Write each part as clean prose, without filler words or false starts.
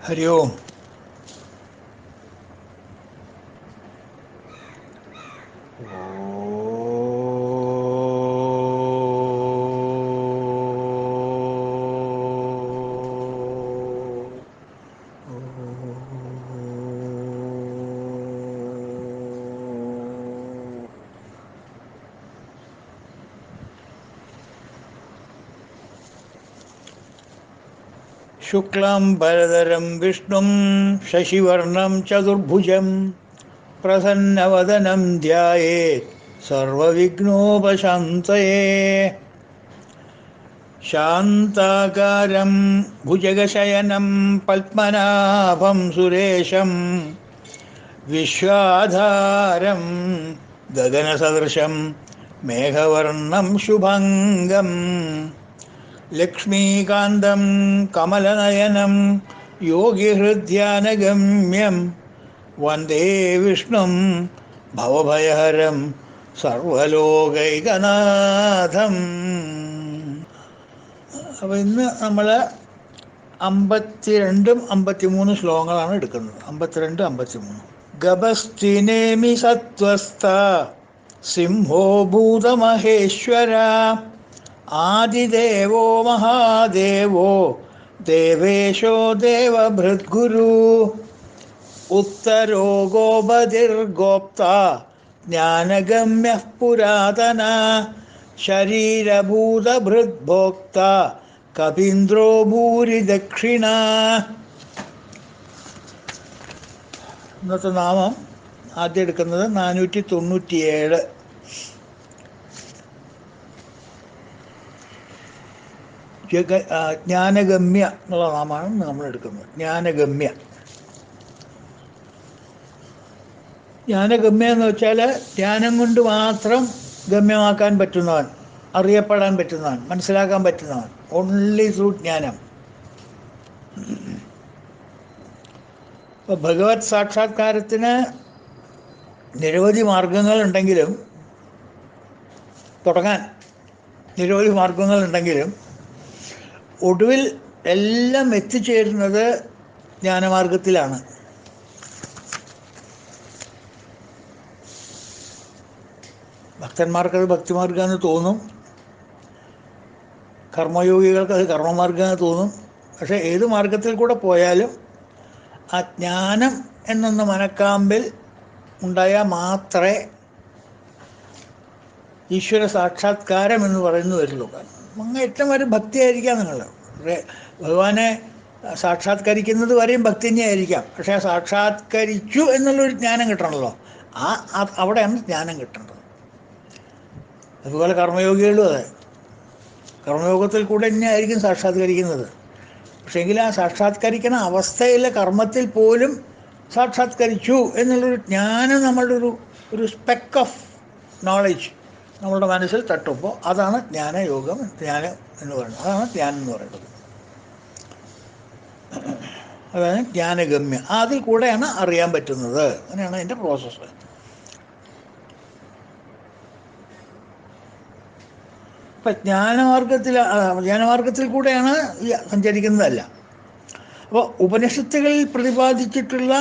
हरि ओम। शुक्लां वरदरं विष्णुं शशिवर्णं चतुर्भुजं प्रसन्नवदनं ध्यायेत् सर्वविघ्नोपशान्तये। शान्ताकारं भुजगशयनं पद्मनाभं सुरेशं विश्वाधारं गगनसदृशं मेघवर्णं शुभङ्गं लक्ष्मीकान्तं कमलनयनं योगिहृद्यानगम्यं वन्दे विष्णुं भवभयहरं സർവലോകൈകനാഥം. അപ്പോൾ ഇന്ന് നമ്മൾ 52 53 ശ്ലോകങ്ങളാണ് എടുക്കുന്നത്. 52 53. ഗഭസ്തിനേമി സത്വസ്ഥ സിംഹോ ഭൂതമഹേശ്വര ആദിദേവോ മഹാദേവോ ദേവേശോ ദേവഭൃദ്ഗുരു ഉത്തരോ ഗോപതിർഗോപ്ത ജ്ഞാനഗമ്യഃ പുരാതന ശരീരഭൂതഭൃദ്ഭോക്ത കപീന്ദ്രോ ഭൂരി ദക്ഷിണ. ഇന്നത്തെ നാമം ആദ്യം എടുക്കുന്നത് 497. ജ്ഞാനഗമ്യ എന്നുള്ള നാമമാണ് നമ്മൾ എടുക്കുന്നത്. ജ്ഞാനഗമ്യ. ജ്ഞാനഗമ്യ എന്ന് വെച്ചാൽ ജ്ഞാനം കൊണ്ട് മാത്രം ഗമ്യമാക്കാൻ പറ്റുന്നവൻ, അറിയപ്പെടാൻ പറ്റുന്നവൻ, മനസ്സിലാക്കാൻ പറ്റുന്നവൻ. ഓൺലി ത്രൂ ജ്ഞാനം. ഇപ്പോൾ ഭഗവത് സാക്ഷാത്കാരത്തിന് നിരവധി മാർഗങ്ങളുണ്ടെങ്കിലും, തുടങ്ങാൻ നിരവധി മാർഗങ്ങളുണ്ടെങ്കിലും ഒടുവിൽ എല്ലാം എത്തിച്ചേരുന്നത് ജ്ഞാനമാർഗത്തിലാണ്. ഭക്തന്മാർക്കത് ഭക്തിമാർഗമെന്ന് തോന്നും, കർമ്മയോഗികൾക്കത് കർമ്മമാർഗമെന്ന് തോന്നും. പക്ഷേ ഏത് മാർഗത്തിൽ കൂടെ പോയാലും ആ ജ്ഞാനം എന്നൊന്ന് മനക്കാമ്പിൽ ഉണ്ടായാൽ മാത്രമേ ഈശ്വര സാക്ഷാത്കാരം എന്ന് പറയുന്നു വരുള്ളൂ. അങ്ങേറ്റം വരെ ഭക്തിയായിരിക്കാം നിങ്ങൾ. ഭഗവാനെ സാക്ഷാത്കരിക്കുന്നത് വരെയും ഭക്തി തന്നെയായിരിക്കാം. പക്ഷേ ആ സാക്ഷാത്കരിച്ചു എന്നുള്ളൊരു ജ്ഞാനം കിട്ടണമല്ലോ. അവിടെയാണ് ജ്ഞാനം കിട്ടേണ്ടത്. അതുപോലെ കർമ്മയോഗികളും അതെ, കർമ്മയോഗത്തിൽ കൂടെ തന്നെയായിരിക്കും സാക്ഷാത്കരിക്കുന്നത്. പക്ഷേങ്കിൽ ആ സാക്ഷാത്കരിക്കുന്ന അവസ്ഥയിലെ കർമ്മത്തിൽ പോലും സാക്ഷാത്കരിച്ചു എന്നുള്ളൊരു ജ്ഞാനം നമ്മളുടെ ഒരു സ്പെക്ക് ഓഫ് നോളജ് നമ്മളുടെ മനസ്സിൽ തട്ടുമ്പോൾ അതാണ് ജ്ഞാനയോഗം, ജ്ഞാനം എന്ന് പറയുന്നത്. അതാണ് ജ്ഞാനം എന്ന് പറയുന്നത്. അതാണ് ജ്ഞാനഗമ്യ. അതിൽ കൂടെയാണ് അറിയാൻ പറ്റുന്നത്. അങ്ങനെയാണ് അതിൻ്റെ പ്രോസസ്സ്. അപ്പം ജ്ഞാനമാർഗത്തിൽ കൂടെയാണ് സഞ്ചരിക്കുന്നതല്ല. അപ്പോൾ ഉപനിഷത്തുകളിൽ പ്രതിപാദിച്ചിട്ടുള്ള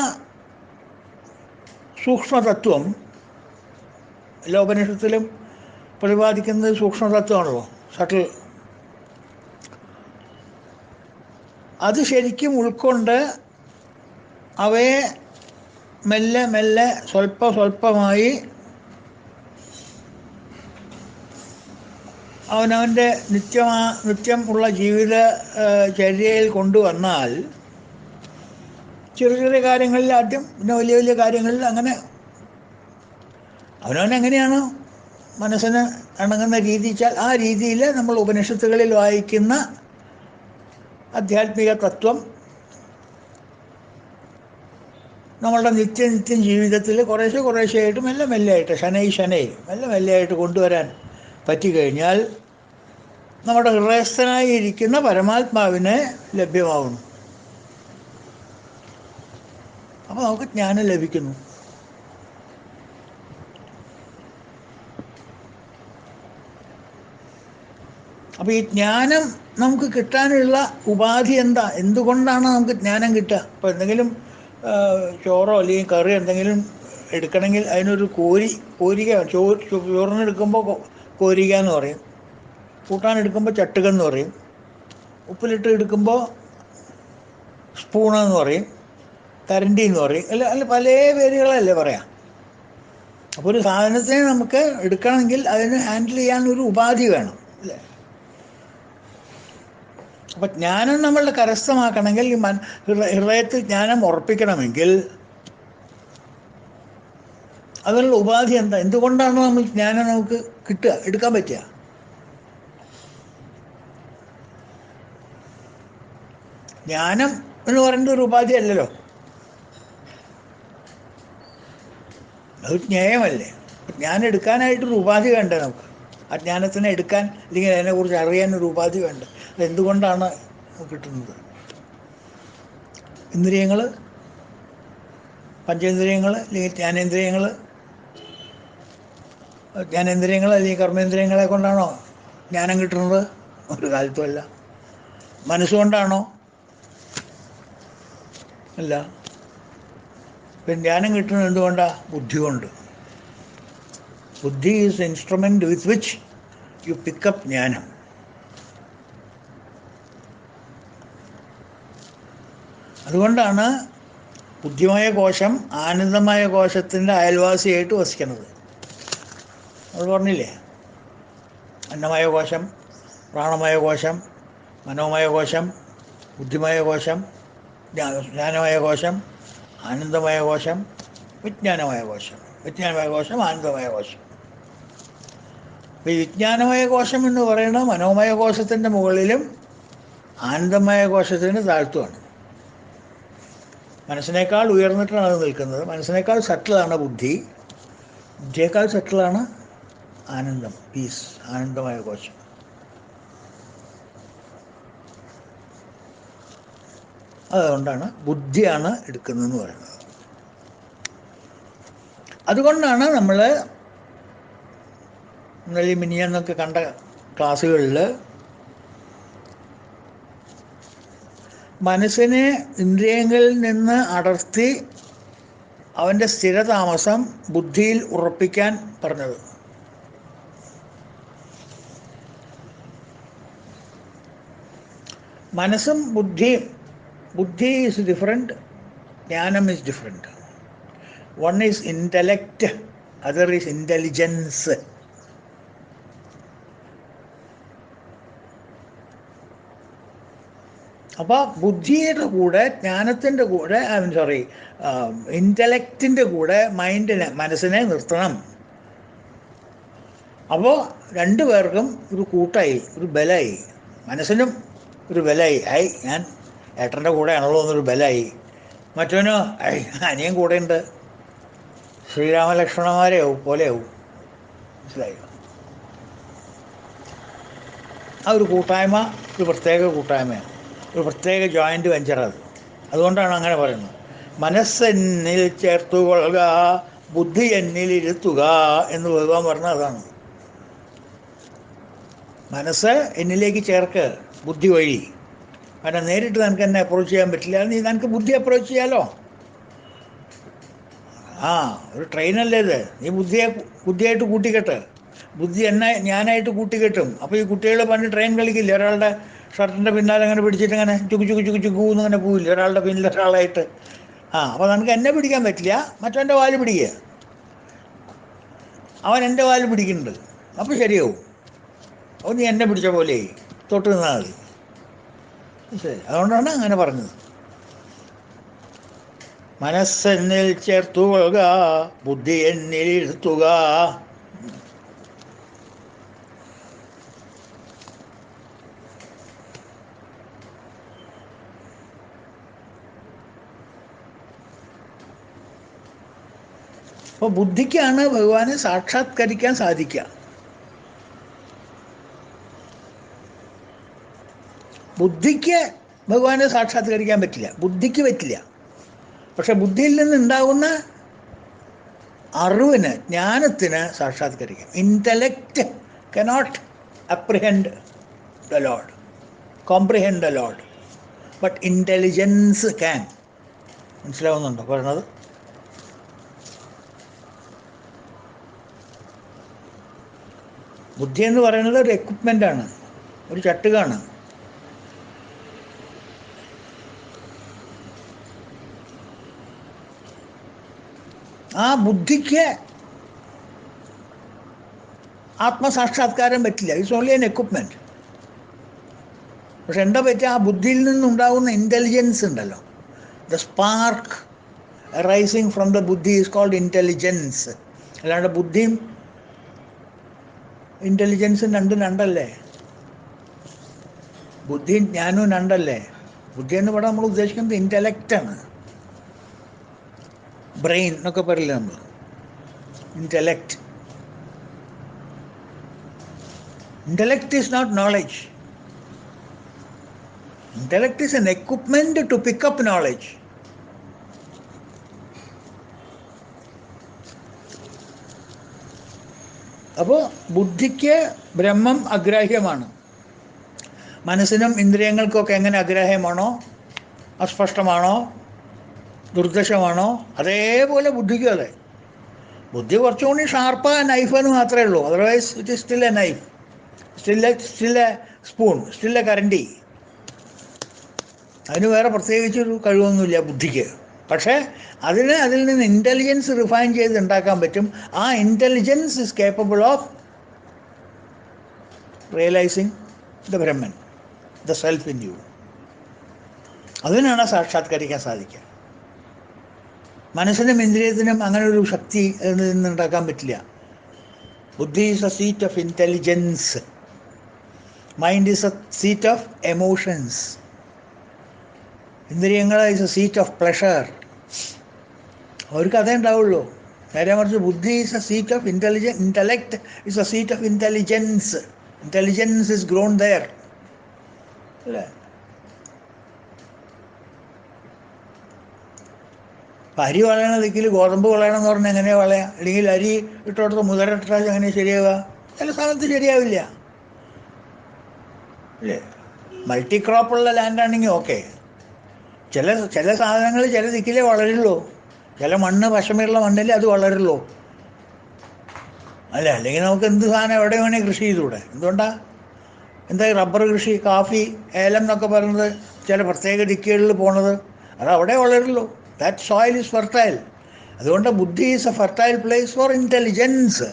സൂക്ഷ്മതത്വം, എല്ലാ ഉപനിഷത്തിലും പ്രതിപാദിക്കുന്നത് സൂക്ഷ്മതത്വമാണല്ലോ, സട്ടിൽ. അത് ശരിക്കും ഉൾക്കൊണ്ട് അവയെ മെല്ലെ മെല്ലെ സ്വല്പമായി അവനവൻ്റെ നിത്യം ഉള്ള ജീവിത ചര്യയിൽ കൊണ്ടുവന്നാൽ ചെറിയ ചെറിയ കാര്യങ്ങളിൽ ആദ്യം, പിന്നെ വലിയ വലിയ കാര്യങ്ങളിൽ, അങ്ങനെ അവനവനെങ്ങനെയാണ് മനസ്സിന് ഇണങ്ങുന്ന രീതിച്ചാൽ ആ രീതിയിൽ നമ്മൾ ഉപനിഷത്തുകളിൽ വായിക്കുന്ന ആധ്യാത്മിക തത്വം നമ്മളുടെ നിത്യം ജീവിതത്തിൽ കുറേശ്ശെയായിട്ട് മെല്ലെ മെല്ലെയായിട്ട് കൊണ്ടുവരാൻ പറ്റിക്കഴിഞ്ഞാൽ നമ്മുടെ ഹൃദയസ്ഥനായിരിക്കുന്ന പരമാത്മാവിനെ ലഭ്യമാവുന്നു. അപ്പോൾ നമുക്ക് ജ്ഞാനം ലഭിക്കുന്നു. അപ്പോൾ ഈ ജ്ഞാനം നമുക്ക് കിട്ടാനുള്ള ഉപാധി എന്താ? എന്തുകൊണ്ടാണ് നമുക്ക് ജ്ഞാനം കിട്ടുക? ഇപ്പോൾ എന്തെങ്കിലും ചോറോ അല്ലെങ്കിൽ കറി എന്തെങ്കിലും എടുക്കണമെങ്കിൽ അതിനൊരു കോരിക ചോറിനെടുക്കുമ്പോൾ കോരിക എന്ന് പറയും, കൂട്ടാൻ എടുക്കുമ്പോൾ ചട്ടുക എന്ന് പറയും, ഉപ്പിലിട്ട് എടുക്കുമ്പോൾ സ്പൂണെന്ന് പറയും, കരണ്ടി എന്ന് പറയും, അല്ല പല പേരുകളല്ലേ പറയാം. അപ്പോൾ ഒരു സാധനത്തിനെ നമുക്ക് എടുക്കണമെങ്കിൽ അതിന് ഹാൻഡിൽ ചെയ്യാനൊരു ഉപാധി വേണം, അല്ലേ? അപ്പം ജ്ഞാനം നമ്മളുടെ കരസ്ഥമാക്കണമെങ്കിൽ ഈ ഹൃദയത്തിൽ ജ്ഞാനം ഉറപ്പിക്കണമെങ്കിൽ അതിനുള്ള ഉപാധി എന്താ? എന്തുകൊണ്ടാണ് നമ്മൾ ജ്ഞാനം നമുക്ക് കിട്ടുക, എടുക്കാൻ പറ്റുക? ജ്ഞാനം എന്ന് പറയുന്നത് ഒരു ഉപാധി അല്ലല്ലോ, അത് ജ്ഞേയമല്ലേ. ജ്ഞാനം എടുക്കാനായിട്ടൊരു ഉപാധി വേണ്ടേ നമുക്ക്? ആ ജ്ഞാനത്തിനെ എടുക്കാൻ അല്ലെങ്കിൽ അതിനെക്കുറിച്ച് അറിയാനൊരു ഉപാധി വേണ്ടേ? അതെന്തുകൊണ്ടാണ് കിട്ടുന്നത്? ഇന്ദ്രിയങ്ങൾ, പഞ്ചേന്ദ്രിയങ്ങൾ അല്ലെങ്കിൽ ജ്ഞാനേന്ദ്രിയങ്ങൾ അല്ലെങ്കിൽ കർമ്മേന്ദ്രിയങ്ങളെ കൊണ്ടാണോ ജ്ഞാനം കിട്ടുന്നത്? ഒരു കാലത്തുമല്ല. മനസ്സുകൊണ്ടാണോ? അല്ല. പിന്നെ ജ്ഞാനം കിട്ടുന്നത് എന്തുകൊണ്ടാണ്? ബുദ്ധി കൊണ്ട്. ബുദ്ധി is instrument with which you pickup ജ്ഞാനം. അതുകൊണ്ടാണ് ബുദ്ധിമയ കോശം ആനന്ദമയ കോശത്തിൻ്റെ അയൽവാസിയായിട്ട് വസിക്കുന്നത്. നമ്മൾ പറഞ്ഞില്ലേ, അന്നമയ കോശം, പ്രാണമയ കോശം, മനോമയ കോശം, ബുദ്ധിമയ കോശം, ജ്ഞാനമയ കോശം, ആനന്ദമയ കോശം, വിജ്ഞാനമയ കോശം. വിജ്ഞാനമയ കോശം, ആനന്ദമയ കോശം. അപ്പോൾ ഈ വിജ്ഞാനമയ കോശം എന്ന് പറയുന്നത് മനോമയ കോശത്തിൻ്റെ മുകളിലും ആനന്ദമയ കോശത്തിന് താഴ്ത്തുമാണ്. മനസ്സിനേക്കാൾ ഉയർന്നിട്ടാണ് അത് നിൽക്കുന്നത്. മനസ്സിനേക്കാൾ സട്ടിലാണ് ബുദ്ധി, ബുദ്ധിയേക്കാൾ സട്ടിലാണ് ആനന്ദം, പീസ്, ആനന്ദമയ കോശം. അതുകൊണ്ടാണ് ബുദ്ധിയാണ് എടുക്കുന്നതെന്ന് പറയുന്നത്. അതുകൊണ്ടാണ് നമ്മൾ ഇന്നലെ മിനിയെന്നൊക്കെ കണ്ട ക്ലാസ്സുകളിൽ മനസ്സിനെ ഇന്ദ്രിയങ്ങളിൽ നിന്ന് അടർത്തി അവൻ്റെ സ്ഥിരതാമസം ബുദ്ധിയിൽ ഉറപ്പിക്കാൻ പറഞ്ഞത്. മനസ്സും ബുദ്ധിയും, ബുദ്ധി ഈസ് ഡിഫറെൻറ്റ്, ജ്ഞാനം is different. One is intellect, other is intelligence. അപ്പോൾ ബുദ്ധിയുടെ കൂടെ ജ്ഞാനത്തിൻ്റെ കൂടെ ഇൻ്റലക്റ്റിൻ്റെ കൂടെ മനസ്സിനെ നിർത്തണം. അപ്പോൾ രണ്ടു പേർക്കും ഒരു കൂട്ടായി, ഒരു ബലമായി. മനസ്സിനും ഒരു ബലമായി, ഞാൻ ഏട്ടൻ്റെ കൂടെ ആണല്ലോ എന്നൊരു ബലമായി. മറ്റവനോ അനിയൻ കൂടെയുണ്ട്, ശ്രീരാമലക്ഷ്മണന്മാരെയാവും പോലെയാവും. മനസ്സിലായോ? ആ ഒരു കൂട്ടായ്മ ഒരു പ്രത്യേക കൂട്ടായ്മയാണ്, ഒരു പ്രത്യേക ജോയിൻ്റ് വെഞ്ചറത്. അതുകൊണ്ടാണ് അങ്ങനെ പറയുന്നത്. മനസ്സെന്നിൽ ചേർത്തുകൊള്ളുക, ബുദ്ധി എന്നിലിരുത്തുക എന്ന് ഭഗവാൻ പറഞ്ഞത് അതാണ്. മനസ്സ് എന്നിലേക്ക് ചേർക്ക് ബുദ്ധി വഴി. കാരണം നേരിട്ട് നിനക്ക് എന്നെ അപ്രോച്ച് ചെയ്യാൻ പറ്റില്ല, നിനക്ക് ബുദ്ധി അപ്രോച്ച് ചെയ്യാലോ. ഒരു ട്രെയിനല്ലേ ഇത്, നീ ബുദ്ധിയായിട്ട് കൂട്ടിക്കെട്ട്. ബുദ്ധി ഞാനായിട്ട് കൂട്ടിക്കെട്ടും. അപ്പോൾ ഈ കുട്ടികൾ പണ്ട് ട്രെയിൻ കളിക്കില്ല, ഒരാളുടെ ഷർട്ടിൻ്റെ പിന്നാലെ അങ്ങനെ പിടിച്ചിട്ട് അങ്ങനെ ചുക്ക് ചുക്ക് ചുക്ക് ചുക്കൂന്ന് അങ്ങനെ പോവില്ല, ഒരാളുടെ പിന്നിൽ ഒരാളായിട്ട്. അപ്പോൾ നമുക്ക് എന്നെ പിടിക്കാൻ പറ്റില്ല, മറ്റവൻ്റെ വാല് പിടിക്കുക. അവൻ എൻ്റെ വാല് പിടിക്കുന്നുണ്ട്, അപ്പോൾ ശരിയാവും. അപ്പോൾ നീ എന്നെ പിടിച്ച പോലെ തൊട്ട് നിന്നാൽ മതി. ശരി, അതുകൊണ്ടാണ് അങ്ങനെ പറഞ്ഞത്. മനസ്സെന്നിൽ ചേർത്തുകൊള്ളുക, ബുദ്ധി എന്നിൽ ഇരുത്തുക. അപ്പോൾ ബുദ്ധിക്കാണ് ഭഗവാനെ സാക്ഷാത്കരിക്കാൻ സാധിക്കുക. ബുദ്ധിക്ക് ഭഗവാനെ സാക്ഷാത്കരിക്കാൻ പറ്റില്ല, ബുദ്ധിക്ക് പറ്റില്ല. പക്ഷെ ബുദ്ധിയിൽ നിന്നുണ്ടാകുന്ന അറിവിന്, ജ്ഞാനത്തിന് സാക്ഷാത്കരിക്കാം. Intellect cannot apprehend the Lord, comprehend the Lord. But intelligence can. മനസ്സിലാവുന്നുണ്ടോ പറയുന്നത്? ബുദ്ധി എന്ന് പറയുന്നത് ഒരു എക്വിപ്മെൻ്റാണ്, ഒരു ചട്ടുകാണ്. ആ ബുദ്ധിക്ക് ആത്മസാക്ഷാത്കാരം പറ്റില്ല. It's only an equipment. പക്ഷെ എന്താ പറ്റുക, ആ ബുദ്ധിയിൽ നിന്നുണ്ടാകുന്ന ഇൻ്റലിജൻസ് ഉണ്ടല്ലോ, the spark arising from the ബുദ്ധി ഈസ് കോൾഡ് ഇൻ്റലിജൻസ്. അല്ലാണ്ട് ബുദ്ധിയും ഇൻ്റലിജൻസും രണ്ടും രണ്ടല്ലേ. ബുദ്ധിയും ജ്ഞാനവും രണ്ടല്ലേ. ബുദ്ധി എന്ന് പറഞ്ഞാൽ നമ്മൾ ഉദ്ദേശിക്കുന്നത് ഇൻ്റലക്റ്റാണ്. ബ്രെയിൻ എന്നൊക്കെ പറയില്ല നമ്മൾ, intellect. Intellect is not knowledge. Intellect is an equipment to pick up knowledge. അപ്പോൾ ബുദ്ധിക്ക് ബ്രഹ്മം അഗ്രാഹ്യമാണ്. മനസ്സിനും ഇന്ദ്രിയങ്ങൾക്കൊക്കെ എങ്ങനെ അഗ്രാഹ്യമാണോ, അസ്പഷ്ടമാണോ, ദുർദശമാണോ, അതേപോലെ ബുദ്ധിക്കും അതെ. ബുദ്ധി കുറച്ചുകൂടി ഷാർപ്പ് നൈഫ് എന്ന് മാത്രമേ ഉള്ളൂ. Otherwise it is still a knife, still a spoon, still a കരണ്ടി. അതിന് വേറെ പ്രത്യേകിച്ചൊരു കഴിവൊന്നുമില്ല ബുദ്ധിക്ക്. പക്ഷേ അതിൽ നിന്ന് ഇൻ്റലിജൻസ് റിഫൈൻ ചെയ്ത് ഉണ്ടാക്കാൻ പറ്റും. ആ intelligence is capable of realising the Brahman, the self in you. അതിനാണ് സാക്ഷാത്കരിക്കാൻ സാധിക്കുക. മനസ്സിനും ഇന്ദ്രിയത്തിനും അങ്ങനെ ഒരു ശക്തി അതിൽ നിന്ന് ഉണ്ടാക്കാൻ പറ്റില്ല. ബുദ്ധി is a seat of intelligence. Mind is a seat of emotions. ഇന്ദ്രിയങ്ങൾ is a seat of pleasure. അവർക്ക് അതേ ഉണ്ടാവുള്ളൂ. നേരെ മറിച്ച് ബുദ്ധി is a seat of intellect is a seat of intelligence. Intelligence is grown there അല്ലേ. അരി വളയണ ദിക്കിൽ ഗോതമ്പ് വളയണം എന്ന് പറഞ്ഞാൽ എങ്ങനെയാണ് വളയുക? അല്ലെങ്കിൽ അരി ഇട്ടോടത്ത് മുതലിട്ടാൽ എങ്ങനെ ശരിയാവുക? ചില സ്ഥലത്ത് ശരിയാവില്ല അല്ലേ. മൾട്ടി ക്രോപ്പുള്ള ലാൻഡാണെങ്കിൽ ഓക്കെ. ചില സാധനങ്ങൾ ചില ദിക്കിലേ വളരുള്ളൂ. ചില മണ്ണ് പശമയുള്ള മണ്ണിൽ അത് വളരുള്ളൂ അല്ലേ. അല്ലെങ്കിൽ നമുക്ക് എന്ത് സാധനം എവിടെ വേണേൽ കൃഷി ചെയ്തുകൂടെ? എന്തുകൊണ്ടാണ്? എന്താ റബ്ബർ കൃഷി, കാഫി, ഏലം എന്നൊക്കെ പറയുന്നത് ചില പ്രത്യേക ദിക്കുകളിൽ പോണത്? അത് അവിടെ വളരുള്ളൂ. That soil is fertile. അതുകൊണ്ട് ബുദ്ധി is a fertile place for intelligence.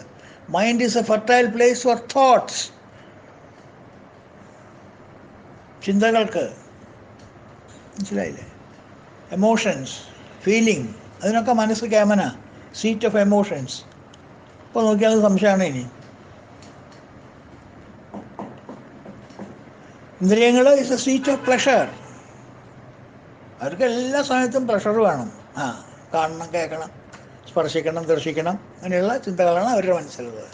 Mind is a fertile place for thoughts, ചിന്തകൾക്ക്. മനസ്സിലായില്ലേ? എമോഷൻസ്, ഫീലിംഗ്, അതിനൊക്കെ മനസ്സ് ക്യാമന, സീറ്റ് ഓഫ് എമോഷൻസ്. ഇപ്പോൾ നോക്കിയാൽ സംശയമാണ്. ഇനി ഇന്ദ്രിയങ്ങൾ is A seat of pleasure. അവർക്ക് എല്ലാ സമയത്തും പ്രഷർ വേണം. കാണണം, കേൾക്കണം, സ്പർശിക്കണം, ദർശിക്കണം, അങ്ങനെയുള്ള ചിന്തകളാണ് അവരുടെ മനസ്സിലുള്ളത്.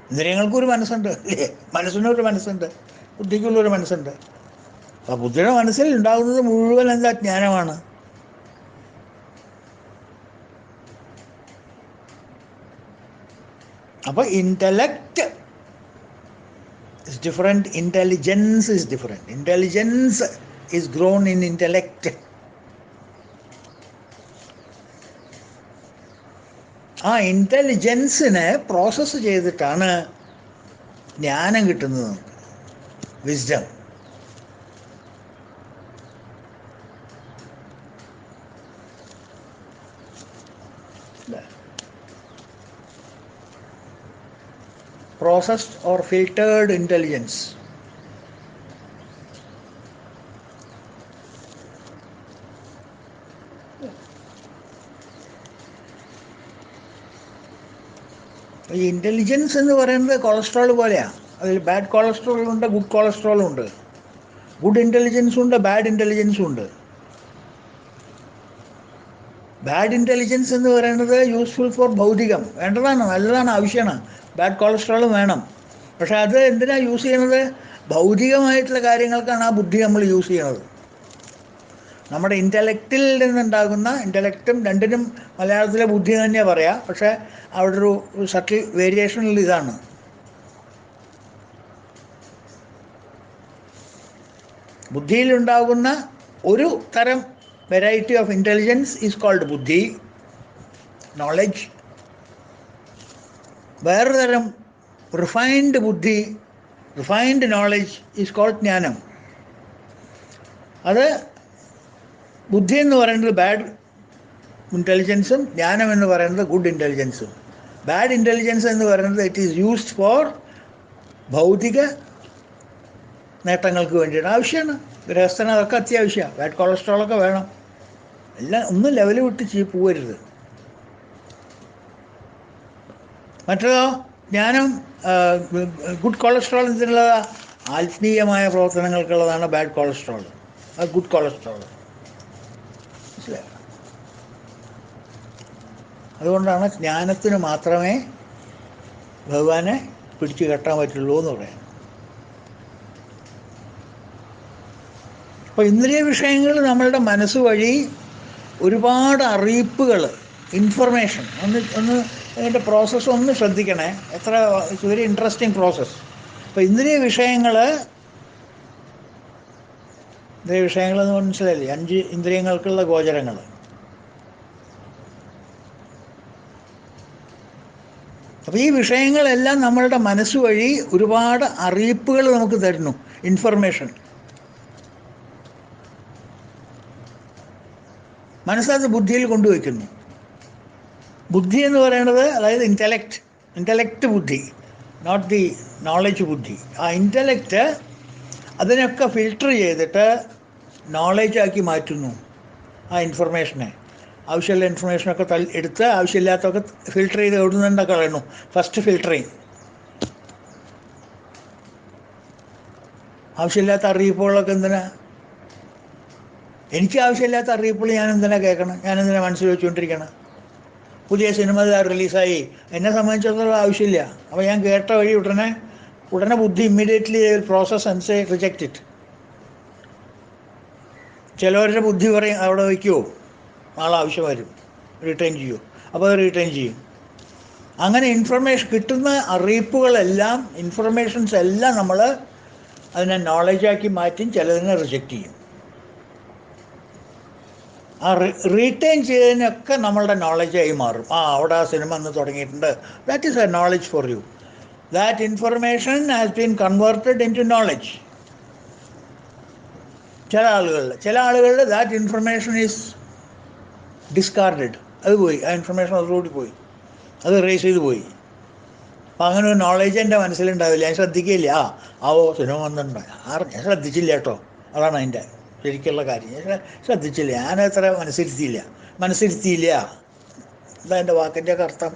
ഇന്ദ്രിയങ്ങൾക്കൊരു മനസ്സുണ്ട് അല്ലേ. മനസ്സിനൊരു മനസ്സുണ്ട്, ബുദ്ധിക്കുള്ളൊരു മനസ്സുണ്ട്. അപ്പം ബുദ്ധിയുടെ മനസ്സിൽ ഉണ്ടാകുന്നത് മുഴുവൻ എന്താ? ജ്ഞാനമാണ്. അപ്പോൾ intellect is different, intelligence is different. Intelligence is grown in intellect. ആ ഇൻ്റലിജൻസിനെ പ്രോസസ്സ് ചെയ്തിട്ടാണ് ജ്ഞാനം കിട്ടുന്നത് നമുക്ക്, wisdom. Processed or filtered intelligence. ഈ ഇൻ്റലിജൻസ് എന്ന് പറയുന്നത് കൊളസ്ട്രോൾ പോലെയാണ്. അതിൽ ബാഡ് കൊളസ്ട്രോളും ഉണ്ട്, ഗുഡ് കൊളസ്ട്രോളും ഉണ്ട്. ഗുഡ് ഇൻ്റലിജൻസും ഉണ്ട്, ബാഡ് ഇൻ്റലിജൻസും ഉണ്ട്. ബാഡ് ഇൻ്റലിജൻസ് എന്ന് പറയുന്നത് യൂസ്ഫുൾ ഫോർ ഭൗതികം, വേണ്ടതാണ്, നല്ലതാണ്, ആവശ്യമാണ്. ബാഡ് കൊളസ്ട്രോളും വേണം. പക്ഷെ അത് എന്തിനാണ് യൂസ് ചെയ്യുന്നത്? ഭൗതികമായിട്ടുള്ള കാര്യങ്ങൾക്കാണ് ആ ബുദ്ധി നമ്മൾ യൂസ് ചെയ്യുന്നത്. നമ്മുടെ ഇൻ്റലക്റ്റിൽ നിന്നുണ്ടാകുന്ന, ഇൻ്റലക്റ്റും രണ്ടിനും മലയാളത്തിലെ ബുദ്ധി തന്നെയാണ് പറയാം. പക്ഷേ അവിടെ ഒരു സട്ടിൽ വേരിയേഷനിൽ ഇതാണ്. ബുദ്ധിയിലുണ്ടാകുന്ന ഒരു തരം variety of intelligence is called buddhi, knowledge. വേറൊരു തരം റിഫൈൻഡ് ബുദ്ധി, റിഫൈൻഡ് നോളജ് ഈസ് കോൾഡ് ജ്ഞാനം. അത് ബുദ്ധി എന്ന് പറയുന്നത് ബാഡ് ഇൻ്റലിജൻസും ജ്ഞാനം എന്ന് പറയുന്നത് ഗുഡ് ഇൻ്റലിജൻസും. ബാഡ് ഇൻ്റലിജൻസ് എന്ന് പറയുന്നത് ഇറ്റ് ഈസ് യൂസ്ഡ് ഫോർ ഭൗതിക നേട്ടങ്ങൾക്ക് വേണ്ടിയിട്ട്. ആവശ്യമാണ്, ഗൃഹസ്ഥന് അതൊക്കെ അത്യാവശ്യമാണ്. ബാഡ് കൊളസ്ട്രോളൊക്കെ വേണം. എല്ലാം ഒന്നും ലെവൽ വിട്ട് പോകരുത്. മറ്റേതോ ജ്ഞാനം, ഗുഡ് കൊളസ്ട്രോൾ എന്തിനുള്ളതാണ്? ആത്മീയമായ പ്രവർത്തനങ്ങൾക്കുള്ളതാണ് ബാഡ് കൊളസ്ട്രോൾ. അത് ഗുഡ് കൊളസ്ട്രോൾ. മനസ്സിലായോ? അതുകൊണ്ടാണ് ജ്ഞാനത്തിന് മാത്രമേ ഭഗവാനെ പിടിച്ചു കെട്ടാൻ പറ്റുള്ളൂ എന്ന് പറയാം. അപ്പോൾ ഇന്ദ്രിയ വിഷയങ്ങൾ നമ്മളുടെ മനസ്സ് വഴി ഒരുപാട് അറിയിപ്പുകൾ, ഇൻഫർമേഷൻ, ഒന്ന് അതിൻ്റെ പ്രോസസ്സ് ഒന്ന് ശ്രദ്ധിക്കണേ. It's very interesting process. അപ്പോൾ ഇന്ദ്രിയ വിഷയങ്ങളെന്ന് മനസ്സിലായില്ലേ? 5 ഇന്ദ്രിയങ്ങൾക്കുള്ള ഗോചരങ്ങൾ. അപ്പോൾ ഈ വിഷയങ്ങളെല്ലാം നമ്മളുടെ മനസ്സ് വഴി ഒരുപാട് അറിയിപ്പുകൾ നമുക്ക് തരുന്നു, ഇൻഫർമേഷൻ. മനസ്സത് ബുദ്ധിയിൽ കൊണ്ടുവയ്ക്കുന്നു. ബുദ്ധി എന്ന് പറയുന്നത്, അതായത് ഇൻ്റലക്റ്റ് ബുദ്ധി, നോട്ട് ദി നോളജ് ബുദ്ധി. ആ ഇൻ്റലക്റ്റ് അതിനൊക്കെ ഫിൽട്ടർ ചെയ്തിട്ട് നോളജാക്കി മാറ്റുന്നു. ആ ഇൻഫർമേഷനെ, ആവശ്യമുള്ള ഇൻഫർമേഷനൊക്കെ എടുത്ത് ആവശ്യമില്ലാത്തൊക്കെ ഫിൽട്ടർ ചെയ്ത് എവിടുന്നുണ്ട് കളയുന്നു. First filtering. ആവശ്യമില്ലാത്ത അറിയിപ്പുകളൊക്കെ എന്തിനാ? എനിക്ക് ആവശ്യമില്ലാത്ത അറിയിപ്പുകൾ ഞാൻ എന്തിനാ കേൾക്കണം? ഞാൻ എന്തിനാ മനസ്സിൽ വെച്ചുകൊണ്ടിരിക്കണം? പുതിയ സിനിമ റിലീസായി, എന്നെ സംബന്ധിച്ചിടത്തോളം ആവശ്യമില്ല. അപ്പോൾ ഞാൻ കേട്ട വഴി ഉടനെ ബുദ്ധി immediately process and say reject it. ചിലവരുടെ ബുദ്ധി പറയും അവിടെ വയ്ക്കുമോ, നാളെ ആവശ്യം വരും, റിട്ടേൺ ചെയ്യുമോ. അപ്പോൾ അത് റിട്ടേൺ ചെയ്യും. അങ്ങനെ കിട്ടുന്ന അറിയിപ്പുകളെല്ലാം, ഇൻഫർമേഷൻസ് എല്ലാം നമ്മൾ അതിനെ നോളജാക്കി മാറ്റും, ചിലതിനെ റിജക്റ്റ് ചെയ്യും. ആ റീറ്റെയിൻ ചെയ്തതിനൊക്കെ നമ്മളുടെ നോളജായി മാറും. അവിടെ ആ സിനിമ അന്ന് തുടങ്ങിയിട്ടുണ്ട്, that is a knowledge for you. That information has been converted in to knowledge. ചില ആളുകളിൽ ദാറ്റ് ഇൻഫർമേഷൻ ഈസ് ഡിസ്കാർഡഡ്. അത് പോയി, ആ ഇൻഫർമേഷൻ അതോടുകൂടി പോയി, അത് റേസ് ചെയ്ത് പോയി. അപ്പം അങ്ങനെ ഒരു നോളജ് എൻ്റെ മനസ്സിലുണ്ടാവില്ല, ഞാൻ ശ്രദ്ധിക്കില്ല. സിനിമ വന്നിട്ടുണ്ട്, ഞാൻ ശ്രദ്ധിച്ചില്ല കേട്ടോ. അതാണ് അതിൻ്റെ ശരിക്കുള്ള കാര്യം. ഞാൻ ശ്രദ്ധിച്ചില്ല, ഞാനത്ര മനസ്സിരുത്തിയില്ല. എന്താ എൻ്റെ വാക്കിൻ്റെയൊക്കെ അർത്ഥം?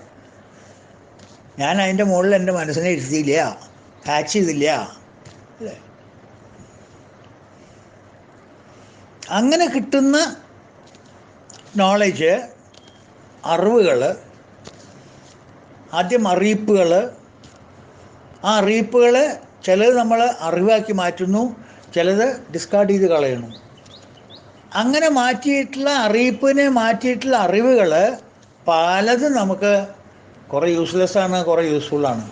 ഞാൻ അതിൻ്റെ മുകളിൽ എൻ്റെ മനസ്സിനെ ഇരുത്തിയില്ല, ക്യാച്ച് ചെയ്തില്ല, അല്ലേ? അങ്ങനെ കിട്ടുന്ന നോളജ്, അറിവുകൾ, ആദ്യം അറിയിപ്പുകൾ. ആ അറിയിപ്പുകൾ ചിലത് നമ്മൾ അറിവാക്കി മാറ്റുന്നു, ചിലത് ഡിസ്കാർഡ് ചെയ്ത് കളയണം. അങ്ങനെ അറിയിപ്പിനെ മാറ്റിയിട്ടുള്ള അറിവുകൾ പലതും നമുക്ക് കുറേ യൂസ്ലെസ്സാണ്, കുറേ യൂസ്ഫുള്ളാണ്.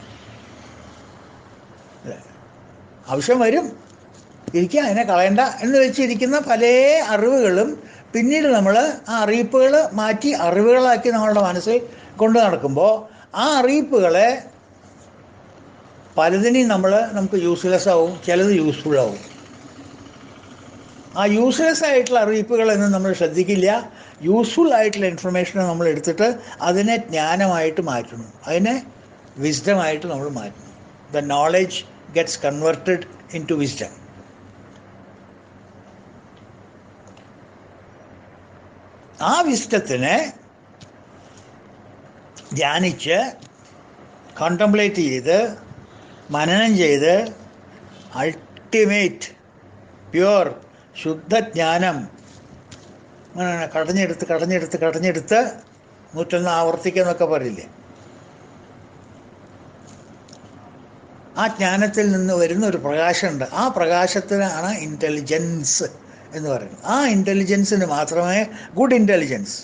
ആവശ്യം വരും, അതിനെ കളയണ്ട എന്ന് വെച്ചിരിക്കുന്ന പല അറിവുകളും പിന്നീട് നമ്മൾ ആ അറിയിപ്പുകൾ മാറ്റി അറിവുകളാക്കി നമ്മളുടെ മനസ്സിൽ കൊണ്ട് നടക്കുമ്പോൾ ആ അറിയിപ്പുകളെ പലതിനെയും നമുക്ക് യൂസ്ലെസ് ആവും, ചിലത് യൂസ്ഫുള്ളാവും. ആ യൂസ്ലെസ് ആയിട്ടുള്ള അറിയിപ്പുകളൊന്നും നമ്മൾ ശ്രദ്ധിക്കില്ല. യൂസ്ഫുൾ ആയിട്ടുള്ള ഇൻഫർമേഷനെ നമ്മൾ എടുത്തിട്ട് അതിനെ ജ്ഞാനമായിട്ട് മാറ്റുന്നു, അതിനെ വിസ്ഡമായിട്ട് നമ്മൾ മാറ്റുന്നു. The knowledge gets converted in to wisdom. ആ വിസ്ഡത്തിനെ ധ്യാനിച്ച് കോണ്ടംപ്ലേറ്റ് ചെയ്ത് മനനം ചെയ്ത് അൾട്ടിമേറ്റ് പ്യുവർ ശുദ്ധജ്ഞാനം അങ്ങനെ കടഞ്ഞെടുത്ത് 101 ആവർത്തിക്കുക എന്നൊക്കെ പറയില്ലേ, ആ ജ്ഞാനത്തിൽ നിന്ന് വരുന്ന ഒരു പ്രകാശമുണ്ട്. ആ പ്രകാശത്തിനാണ് ഇൻ്റലിജൻസ് എന്ന് പറയുന്നത്. ആ ഇൻ്റലിജൻസിന് മാത്രമേ good intelligence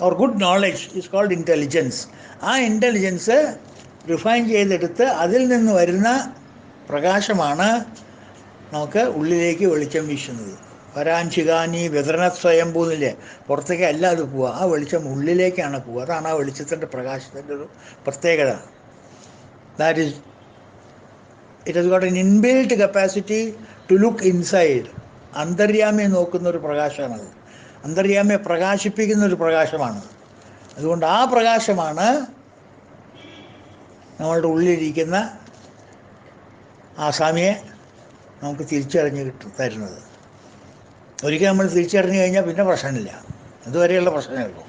or good knowledge is called intelligence. ആ ഇൻ്റലിജൻസ് റിഫൈൻ ചെയ്തെടുത്ത് അതിൽ നിന്ന് വരുന്ന പ്രകാശമാണ് നമുക്ക് ഉള്ളിലേക്ക് വെളിച്ചം വീശുന്നത്. വരാഞ്ചികാനി വിതരണ സ്വയംഭൂന്നില്ലേ, പുറത്തേക്ക് അല്ല അത് പോവുക, ആ വെളിച്ചം ഉള്ളിലേക്കാണ് പോവുക. അതാണ് ആ വെളിച്ചത്തിൻ്റെ പ്രകാശത്തിൻ്റെ ഒരു പ്രത്യേകത. That is it has got an inbuilt capacity to look inside. അന്തര്യാമിയെ നോക്കുന്ന ഒരു പ്രകാശമാണത്. അന്തര്യാമിയെ പ്രകാശിപ്പിക്കുന്ന ഒരു പ്രകാശമാണ്. അതുകൊണ്ട് ആ പ്രകാശമാണ് നമ്മളുടെ ഉള്ളിലിരിക്കുന്ന ആസാമിയെ നമുക്ക് തിരിച്ചറിഞ്ഞ് തരുന്നത്. ഒരിക്കൽ നമ്മൾ തിരിച്ചറിഞ്ഞു കഴിഞ്ഞാൽ പിന്നെ പ്രശ്നമില്ല, അതുവരെയുള്ള പ്രശ്നമേ ഉള്ളൂ.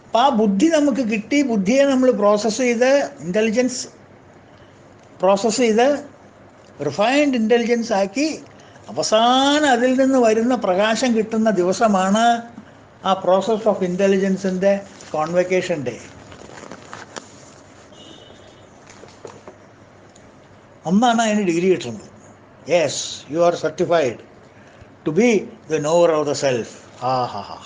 അപ്പം ആ ബുദ്ധി നമുക്ക് കിട്ടി. ബുദ്ധിയെ നമ്മൾ പ്രോസസ്സ് ചെയ്ത്, ഇൻ്റലിജൻസ് പ്രോസസ്സ് ചെയ്ത് റിഫൈൻഡ് ഇൻ്റലിജൻസ് ആക്കി അവസാനം അതിൽ നിന്ന് വരുന്ന പ്രകാശം കിട്ടുന്ന ദിവസമാണ് ആ പ്രോസസ് ഓഫ് ഇൻ്റലിജൻസിൻ്റെ കോൺവെക്കേഷൻ ഡേ. ഒന്നാണ് അതിന് ഡിഗ്രി കിട്ടുന്നത്. Yes, you are certified to be the knower of the self. ആ ഹാ ഹാ.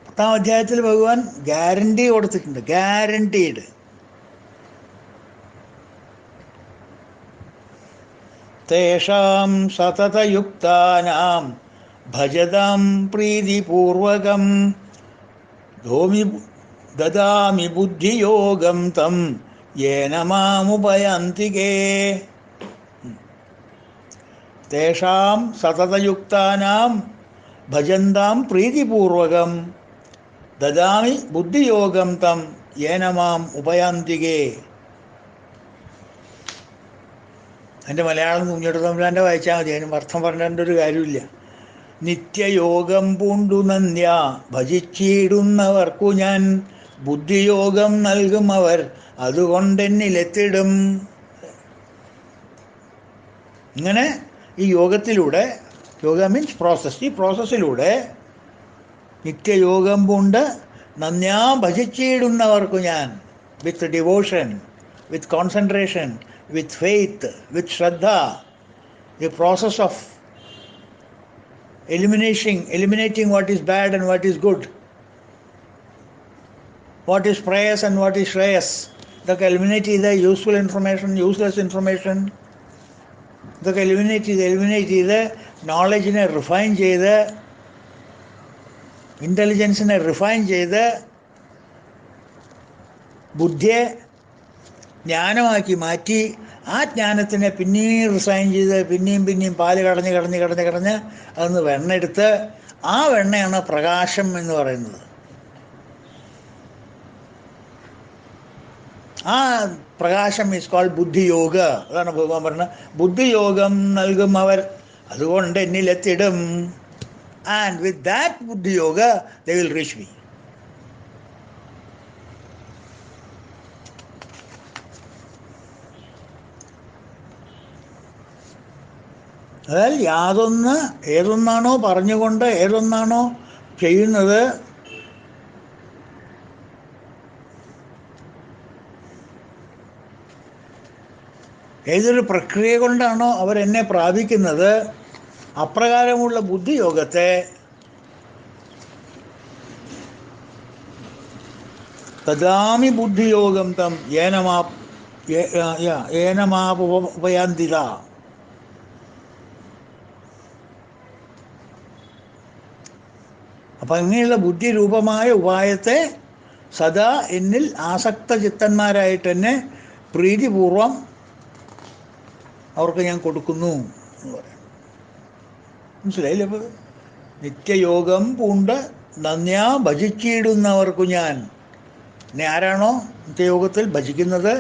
പത്താം അധ്യായത്തിൽ ഭഗവാൻ ഗ്യാരണ്ടി കൊടുത്തിട്ടുണ്ട്. ഗ്യാരണ്ടീഡ്. തേഷാം സതതയുക്താനാം ഭജതാം പ്രീതിപൂർവകം ദദാമി ബുദ്ധിയോഗം തം യേന മാമുപയന്തികേ. തേഷാം സതതയുക്താനാം ഭജന്താം പ്രീതിപൂർവകം ദദാമി ബുദ്ധിയോഗം തം യേന മാം ഉപയന്തികേ. എൻ്റെ മലയാളം കുഞ്ഞിട്ട് തമ്പുരാൻ്റെ വായിച്ചാൽ മതി, അതിന് അർത്ഥം പറഞ്ഞിട്ട് ഒരു കാര്യമില്ല. നിത്യയോഗം പൂണ്ടു നന്ദ്യ ഭജിച്ചിടുന്നവർക്കു ഞാൻ ബുദ്ധിയോഗം നൽകും അവർ അതുകൊണ്ടെന്നിലെത്തിടും. ഇങ്ങനെ ഈ യോഗത്തിലൂടെ, യോഗ മീൻസ് പ്രോസസ്, ഈ പ്രോസസ്സിലൂടെ നിത്യയോഗം പൂണ്ട് നന്യാ ഭജിച്ചിടുന്നവർക്കു ഞാൻ, വിത്ത് devotion, with concentration, with faith, with Shraddha, the process of eliminating what is bad and what is good, what is prayas and what is shreyas. ഇതൊക്കെ എലിമിനേറ്റ് ചെയ്ത് യൂസ്ഫുൾ ഇൻഫർമേഷൻ, യൂസ്ലെസ് ഇൻഫർമേഷൻ, ഇതൊക്കെ eliminate ചെയ്ത് നോളജിനെ refine ചെയ്ത്, ഇൻ്റലിജൻസിനെ refine ചെയ്ത്, ബുദ്ധിയെ ജ്ഞാനമാക്കി മാറ്റി, ആ ജ്ഞാനത്തിനെ പിന്നെയും റിഫൈൻ ചെയ്ത് പിന്നെയും പാല് കടഞ്ഞ് അതൊന്ന് വെണ്ണെടുത്ത്, ആ വെണ്ണയാണ് പ്രകാശം എന്ന് പറയുന്നത്. ആ പ്രകാശം ഈസ് കോൾഡ് ബുദ്ധിയോഗ. അതാണ് ഭഗവാൻ പറഞ്ഞത്, ബുദ്ധിയോഗം നൽകും അവർ അതുകൊണ്ട് എന്നിലെത്തിടും. ആൻഡ് വിത്ത് ദാറ്റ് ബുദ്ധിയോഗ ദേ വിൽ റീച്ച് മീ. അതായത് ഏതൊന്നാണോ പറഞ്ഞുകൊണ്ട്, ഏതൊന്നാണോ ചെയ്യുന്നത്, ഏതൊരു പ്രക്രിയ കൊണ്ടാണോ അവരെന്നെ പ്രാപിക്കുന്നത്, അപ്രകാരമുള്ള ബുദ്ധിയോഗത്തെ തദാമി ബുദ്ധിയോഗം തം ഏനമാപയാന്തിത. അപ്പം ഇങ്ങനെയുള്ള ബുദ്ധിരൂപമായ ഉപായത്തെ സദാ എന്നിൽ ആസക്ത ചിത്തന്മാരായിട്ട് തന്നെ പ്രീതിപൂർവം അവർക്ക് ഞാൻ കൊടുക്കുന്നു എന്ന് പറയാം. മനസ്സിലായില്ലേ? അപ്പോൾ നിത്യയോഗം പൂണ്ട് നന്യാ ഭജിച്ചിടുന്നവർക്കു ഞാൻ. ഇനി ആരാണോ നിത്യയോഗത്തിൽ ഭജിക്കുന്നത്,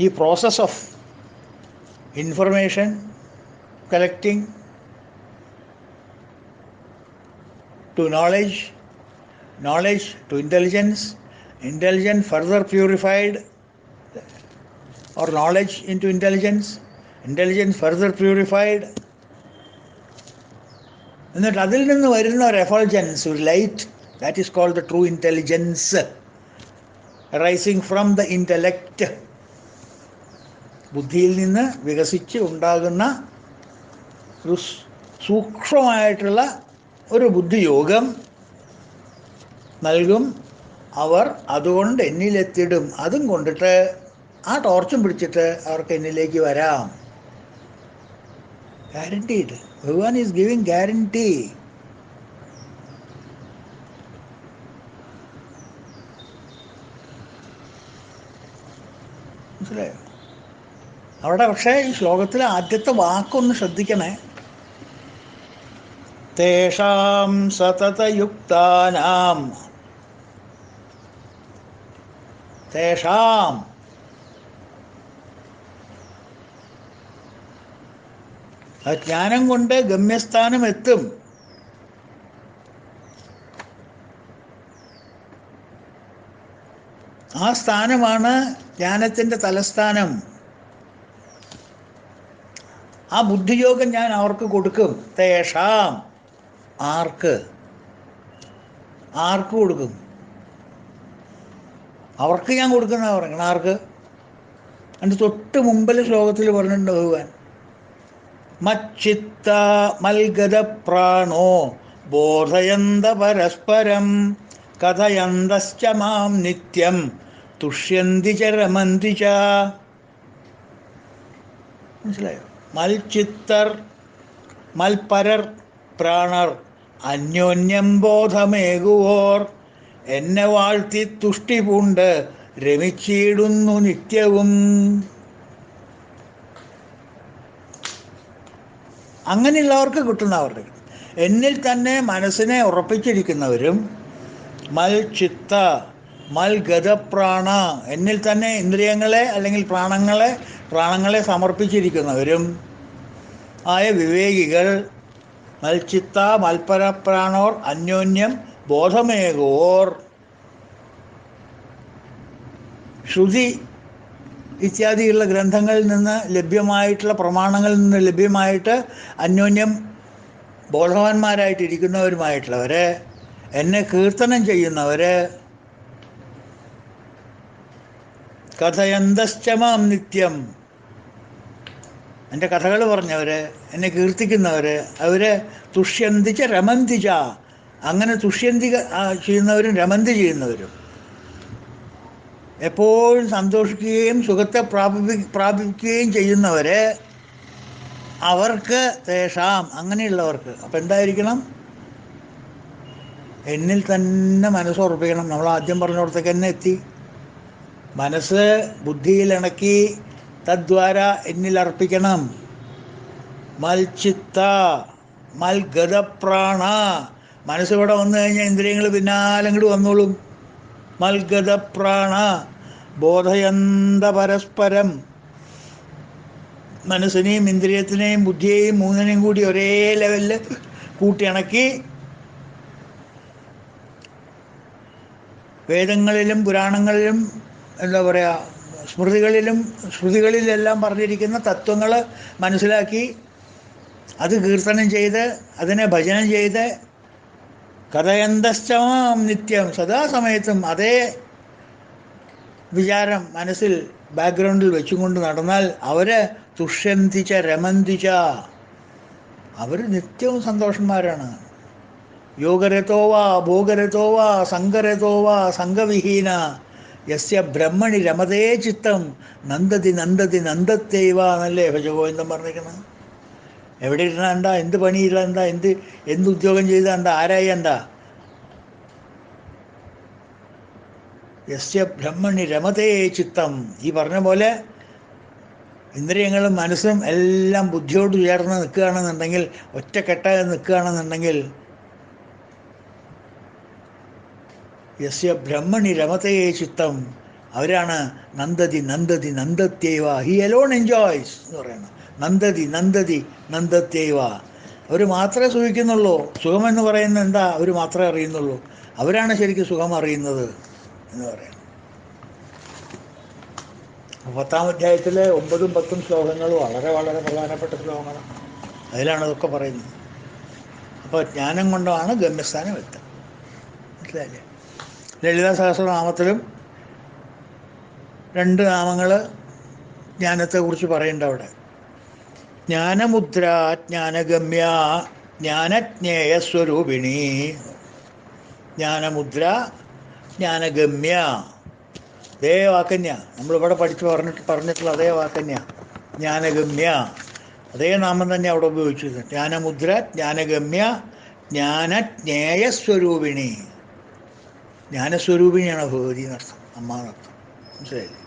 ഈ process of information collecting to knowledge to intelligence further purified, or knowledge into intelligence further purified, എന്നിട്ട് അതിൽ നിന്ന് വരുന്ന ഒരു എഫൾജൻസ്, ഒരു light, that is called the true intelligence arising from the intellect. ബുദ്ധിയിൽ നിന്ന് വികസിച്ച് ഉണ്ടാകുന്ന ഒരു സൂക്ഷ്മമായിട്ടുള്ള ഒരു ബുദ്ധിയോഗം നൽകും. അവർ അതുകൊണ്ട് എന്നിലെത്തിടും. അതും കൊണ്ടിട്ട് ആ ടോർച്ചും പിടിച്ചിട്ട് അവർക്ക് എന്നിലേക്ക് വരാം. ഗ്യാരണ്ടീഡ്. ഭഗവാൻ ഈസ് ഗിവിങ് ഗ്യാരണ്ടി. മനസ്സിലായോ? അവിടെ പക്ഷേ ഈ ശ്ലോകത്തിലെ ആദ്യത്തെ വാക്കൊന്ന് ശ്രദ്ധിക്കണേ. തേഷാം സതതയുക്താനാം. തേഷാം ജ്ഞാനം കൊണ്ട് ഗമ്യസ്ഥാനം എത്തും. ആ സ്ഥാനമാണ് ജ്ഞാനത്തിൻ്റെ തലസ്ഥാനം. ആ ബുദ്ധിയോഗം ഞാൻ അവർക്ക് കൊടുക്കും. തേഷാം. ആർക്ക്? ആർക്ക് കൊടുക്കും? അവർക്ക് ഞാൻ കൊടുക്കുന്ന പറയണം. ആർക്ക്? അതിൻ്റെ തൊട്ട് മുമ്പിൽ ശ്ലോകത്തിൽ പറഞ്ഞിട്ടുണ്ട് ഭഗവാൻ, മച്ചിത്ത മൽഗത പ്രാണോ ബോധയന്ത പരസ്പരം കഥയന്തശ്ച മാം നിത്യം തുഷ്യന്തി ച രമന്തി ച. മനസ്സിലായോ? മൽച്ചിത്തർ, മൽപരർ, പ്രാണർ അന്യോന്യം ബോധമേകുവോർ എന്നെ വാഴ്ത്തി തുഷ്ടി പൂണ്ട് രമിച്ചിടുന്നു നിത്യവും. അങ്ങനെയുള്ളവർക്ക് കിട്ടുന്നവർക്ക്, എന്നിൽ തന്നെ മനസ്സിനെ ഉറപ്പിച്ചിരിക്കുന്നവരും, മൽ ചിത്ത മൽ ഗതപ്രാണ, എന്നിൽ തന്നെ ഇന്ദ്രിയങ്ങളെ അല്ലെങ്കിൽ പ്രാണങ്ങളെ സമർപ്പിച്ചിരിക്കുന്നവരും ആയ വിവേകികൾ, മൽച്ചിത്ത മൽപരപ്രാണോർ അന്യോന്യം ബോധമേകോർ. ശ്രുതി ഇത്യാദിയുള്ള ഗ്രന്ഥങ്ങളിൽ നിന്ന് ലഭ്യമായിട്ടുള്ള പ്രമാണങ്ങളിൽ നിന്ന് ലഭ്യമായിട്ട് അന്യോന്യം ബോധവാന്മാരായിട്ടിരിക്കുന്നവരുമായിട്ടുള്ളവർ, എന്നെ കീർത്തനം ചെയ്യുന്നവർ, കഥയന്തശ്ചമാം നിത്യം, എൻ്റെ കഥകൾ പറഞ്ഞവർ, എന്നെ കീർത്തിക്കുന്നവർ, അവർ തുഷ്യന്തിച്ച രമന്തിച്ച, അങ്ങനെ തുഷ്യന്തി ചെയ്യുന്നവരും രമന്തി ചെയ്യുന്നവരും, എപ്പോഴും സന്തോഷിക്കുകയും സുഖത്തെ പ്രാപിക്കുകയും ചെയ്യുന്നവർ, അവർക്ക് തേഷാം, അങ്ങനെയുള്ളവർക്ക്. അപ്പം എന്തായിരിക്കണം? എന്നിൽ തന്നെ മനസ്സുറപ്പിക്കണം. നമ്മൾ ആദ്യം പറഞ്ഞിടത്തേക്ക് തന്നെ എത്തി. മനസ്സ് ബുദ്ധിയിലിണക്കി തദ്വാര എന്നിൽ അർപ്പിക്കണം. മൽച്ചിത്ത മൽഗതപ്രാണ, മനസ്സിവിടെ വന്നു കഴിഞ്ഞാൽ ഇന്ദ്രിയങ്ങൾ പിന്നാലെ അങ്ങോട്ട് വന്നോളും. മൽഗതപ്രാണ ബോധയന്ത പരസ്പരം, മനസ്സിനെയും ഇന്ദ്രിയത്തിനെയും ബുദ്ധിയെയും മൂന്നിനെയും കൂടി ഒരേ ലെവലിൽ കൂട്ടിയിണക്കി വേദങ്ങളിലും പുരാണങ്ങളിലും എന്താ പറയുക, ശ്രുതികളിലെല്ലാം പറഞ്ഞിരിക്കുന്ന തത്വങ്ങൾ മനസ്സിലാക്കി അത് കീർത്തനം ചെയ്ത് അതിനെ ഭജനം ചെയ്ത് കഥയന്തശ്ചമാം നിത്യം, സദാസമയത്തും അതേ വിചാരം മനസ്സിൽ ബാക്ക്ഗ്രൗണ്ടിൽ വെച്ചുകൊണ്ട് നടന്നാൽ അവർ തുഷ്യന്തിച്ച രമന്തിച്ച, അവർ നിത്യവും സന്തോഷന്മാരാണ്. യോഗരതോവാ ഭോഗരതോവാ സംഗരതോവാ സംഘവിഹീന യസ്യ ബ്രഹ്മണി രമതേ ചിത്തം നന്ദതി നന്ദതി നന്ദത്തേവ എന്നല്ലേ ഭജഗോവിന്ദൻ പറഞ്ഞിരിക്കുന്നത്. എവിടെ ഇരുന്നാ എന്താ, എന്ത് പണിയില്ല എന്താ, എന്ത് ഉദ്യോഗം ചെയ്താൽ എന്താ, ആരായി എന്താ, യസ്യ ബ്രഹ്മണി രമതേ ചിത്തം. ഈ പറഞ്ഞ പോലെ ഇന്ദ്രിയങ്ങളും മനസ്സും എല്ലാം ബുദ്ധിയോട് ചേർന്ന് നിൽക്കുകയാണെന്നുണ്ടെങ്കിൽ, ഒറ്റക്കെട്ടായി നിൽക്കുകയാണെന്നുണ്ടെങ്കിൽ, യസ്യ ബ്രഹ്മണി രമതേ ചിത്തം, അവരാണ് നന്ദതി നന്ദതി നന്ദത്യൈവ, ഹി അലോൺ എൻജോയ്സ് എന്ന് പറയുന്നത്. നന്ദതി നന്ദതി നന്ദത്യൈവ, അവർ മാത്രമേ സുഖിക്കുന്നുള്ളൂ. സുഖമെന്ന് പറയുന്നത് എന്താ? അവർ മാത്രമേ അറിയുന്നുള്ളൂ. അവരാണ് ശരിക്കും സുഖം അറിയുന്നത് എന്ന് പറയുന്നത്. 10-ാം അധ്യായത്തിലെ 9ഉം 10ഉം ശ്ലോകങ്ങൾ വളരെ വളരെ പ്രധാനപ്പെട്ട ശ്ലോകങ്ങളാണ്. അതിലാണ് അതൊക്കെ പറയുന്നത്. അപ്പോൾ ജ്ഞാനം കൊണ്ടാണ് ഗമ്യസ്ഥാനം എത്തുക. മനസ്സിലായില്ലേ? ലളിതാ സഹസ്രനാമത്തിലും 2 നാമങ്ങൾ ജ്ഞാനത്തെക്കുറിച്ച് പറയേണ്ട അവിടെ. ജ്ഞാനമുദ്ര ജ്ഞാനഗമ്യ ജ്ഞാനജ്ഞേയസ്വരൂപിണി. ജ്ഞാനമുദ്ര ജ്ഞാനഗമ്യ, അതേ വാക്കന്യ നമ്മളിവിടെ പറഞ്ഞിട്ടുള്ള അതേ വാക്കന്യ. ജ്ഞാനഗമ്യ, അതേ നാമം തന്നെ അവിടെ ഉപയോഗിച്ചത്. ജ്ഞാനമുദ്ര ജ്ഞാനഗമ്യ ജ്ഞാനജ്ഞേയസ്വരൂപിണി. ജ്ഞാനസ്വരൂപിണിയാണ് ഭഗവതി എന്നർത്ഥം, അമ്മ എന്നർത്ഥം. മനസ്സിലായില്ലേ?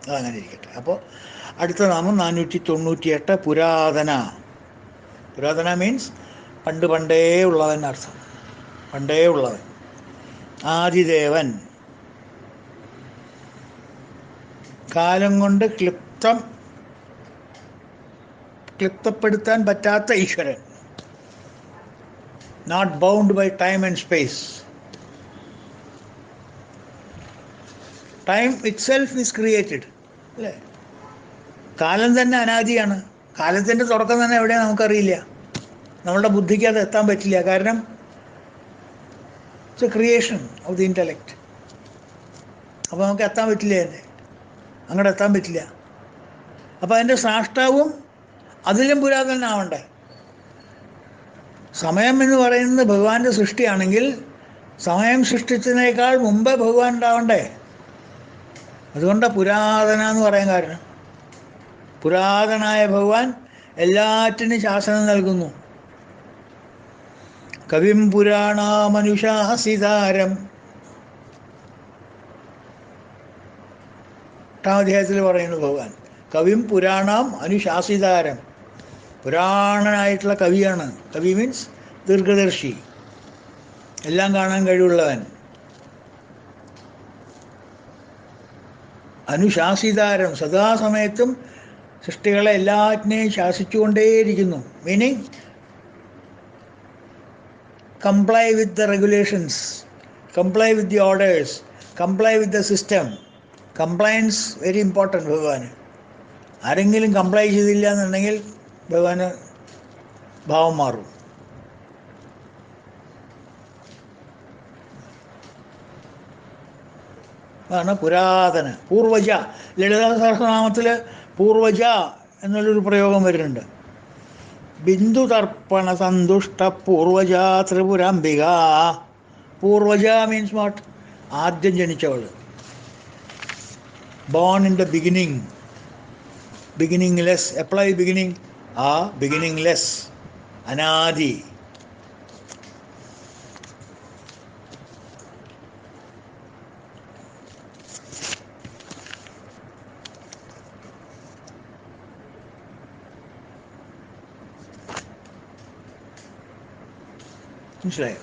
അതങ്ങനെ ഇരിക്കട്ടെ. അപ്പോൾ അടുത്ത നാമം 498 പുരാതന. പുരാതന മീൻസ് പണ്ട് പണ്ടേ ഉള്ളവൻ അർത്ഥം. പണ്ടേ ഉള്ളവൻ. ആദിദേവൻ, കാലം കൊണ്ട് ക്ലിപ്തപ്പെടുത്താൻ പറ്റാത്ത ഈശ്വരൻ. Not bound by time and space. Time itself is created, അല്ലേ? കാലം തന്നെ അനാദിയാണ്. കാലത്തിൻ്റെ തുടക്കം തന്നെ എവിടെയാണ് നമുക്കറിയില്ല. നമ്മളുടെ ബുദ്ധിക്ക് അത് എത്താൻ പറ്റില്ല. കാരണം it's A creation of the intellect. അപ്പോൾ നമുക്ക് എത്താൻ പറ്റില്ല, തന്നെ അങ്ങോട്ട് എത്താൻ പറ്റില്ല. അപ്പോൾ അതിൻ്റെ സാഷ്ടാവും അതിലും പുരാതനാവണ്ടേ. സമയം എന്ന് പറയുന്നത് ഭഗവാന്റെ സൃഷ്ടിയാണെങ്കിൽ സമയം സൃഷ്ടിച്ചതിനേക്കാൾ മുമ്പേ ഭഗവാൻ ഉണ്ടാവണ്ടേ. അതുകൊണ്ടാണ് പുരാതന എന്ന് പറയാൻ കാരണം. പുരാതനായ ഭഗവാൻ എല്ലാറ്റിനും ശാസനം നൽകുന്നു. കവിം പുരാണമനുശാസിതാരം, 8ാം അധ്യായത്തിൽ പറയുന്നു ഭഗവാൻ. കവിം പുരാണം അനുശാസിതാരം. പുരാണനായിട്ടുള്ള കവിയാണ്. കവി മീൻസ് ദീർഘദർശി, എല്ലാം കാണാൻ കഴിവുള്ളവൻ. അനുശാസിതാരം, സദാസമയത്തും സൃഷ്ടികളെ എല്ലാറ്റിനെയും ശാസിച്ചുകൊണ്ടേയിരിക്കുന്നു. Meaning comply with the regulations, comply with the orders, comply with the system. Compliance very important ഭഗവാന്. ആരെങ്കിലും കംപ്ലൈ ചെയ്തില്ല എന്നുണ്ടെങ്കിൽ ഭഗവാന് ഭാവം മാറും. അതാണ് പുരാതന. പൂർവജ, ലളിതാ സഹസ്രനാമത്തിൽ പൂർവജ എന്നുള്ളൊരു പ്രയോഗം വരുന്നുണ്ട്. ബിന്ദു തർപ്പണ സന്തുഷ്ട പൂർവജ ത്രിപുരാംബിക. പൂർവജ മീൻസ് വാട്ട്? ആദ്യം ജനിച്ചവൾ. Born in the beginning. Beginningless. എപ്പോഴായി ബിഗിനിങ്? ആ ബിഗിനിങ്ലെസ്, അനാദി. മനസ്സിലായോ?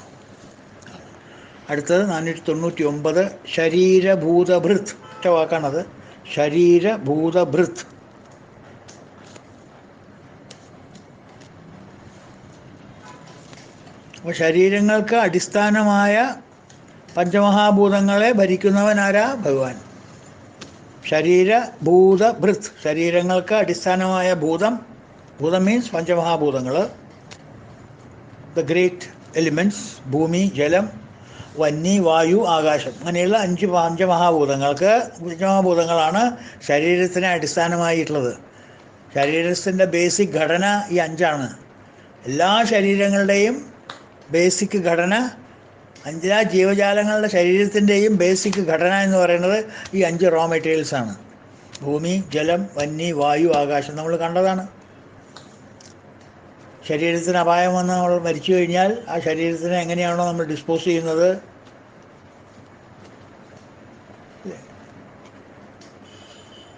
അടുത്തത് 499 ശരീരഭൂതഭൃത്. ഒറ്റ വാക്കാണത്, ശരീരഭൂതഭൃത്. അപ്പോൾ ശരീരങ്ങൾക്ക് അടിസ്ഥാനമായ പഞ്ചമഹാഭൂതങ്ങളെ ഭരിക്കുന്നവനാരാ? ഭഗവാൻ. ശരീരഭൂതഭൃത്, ശരീരങ്ങൾക്ക് അടിസ്ഥാനമായ ഭൂതം. ഭൂതം മീൻസ് പഞ്ചമഹാഭൂതങ്ങൾ, ദ ഗ്രേറ്റ് എലിമെൻറ്റ്സ്. ഭൂമി, ജലം, വന്നി, വായു, ആകാശം. അങ്ങനെയുള്ള 5 പഞ്ചമഹാഭൂതങ്ങളാണ് ശരീരത്തിന് അടിസ്ഥാനമായിട്ടുള്ളത്. ശരീരത്തിൻ്റെ ബേസിക് ഘടന ഈ 5ആണ്. എല്ലാ ശരീരങ്ങളുടെയും ബേസിക് ഘടന, എല്ലാ ജീവജാലങ്ങളുടെ ശരീരത്തിൻ്റെയും ബേസിക് ഘടന എന്ന് പറയുന്നത് ഈ 5 റോ മെറ്റീരിയൽസാണ്. ഭൂമി, ജലം, വന്നി, വായു, ആകാശം. നമ്മൾ കണ്ടതാണ്. ശരീരത്തിന് അപായം വന്ന് നമ്മൾ മരിച്ചു കഴിഞ്ഞാൽ ആ ശരീരത്തിനെ എങ്ങനെയാണോ നമ്മൾ ഡിസ്പോസ് ചെയ്യുന്നത്,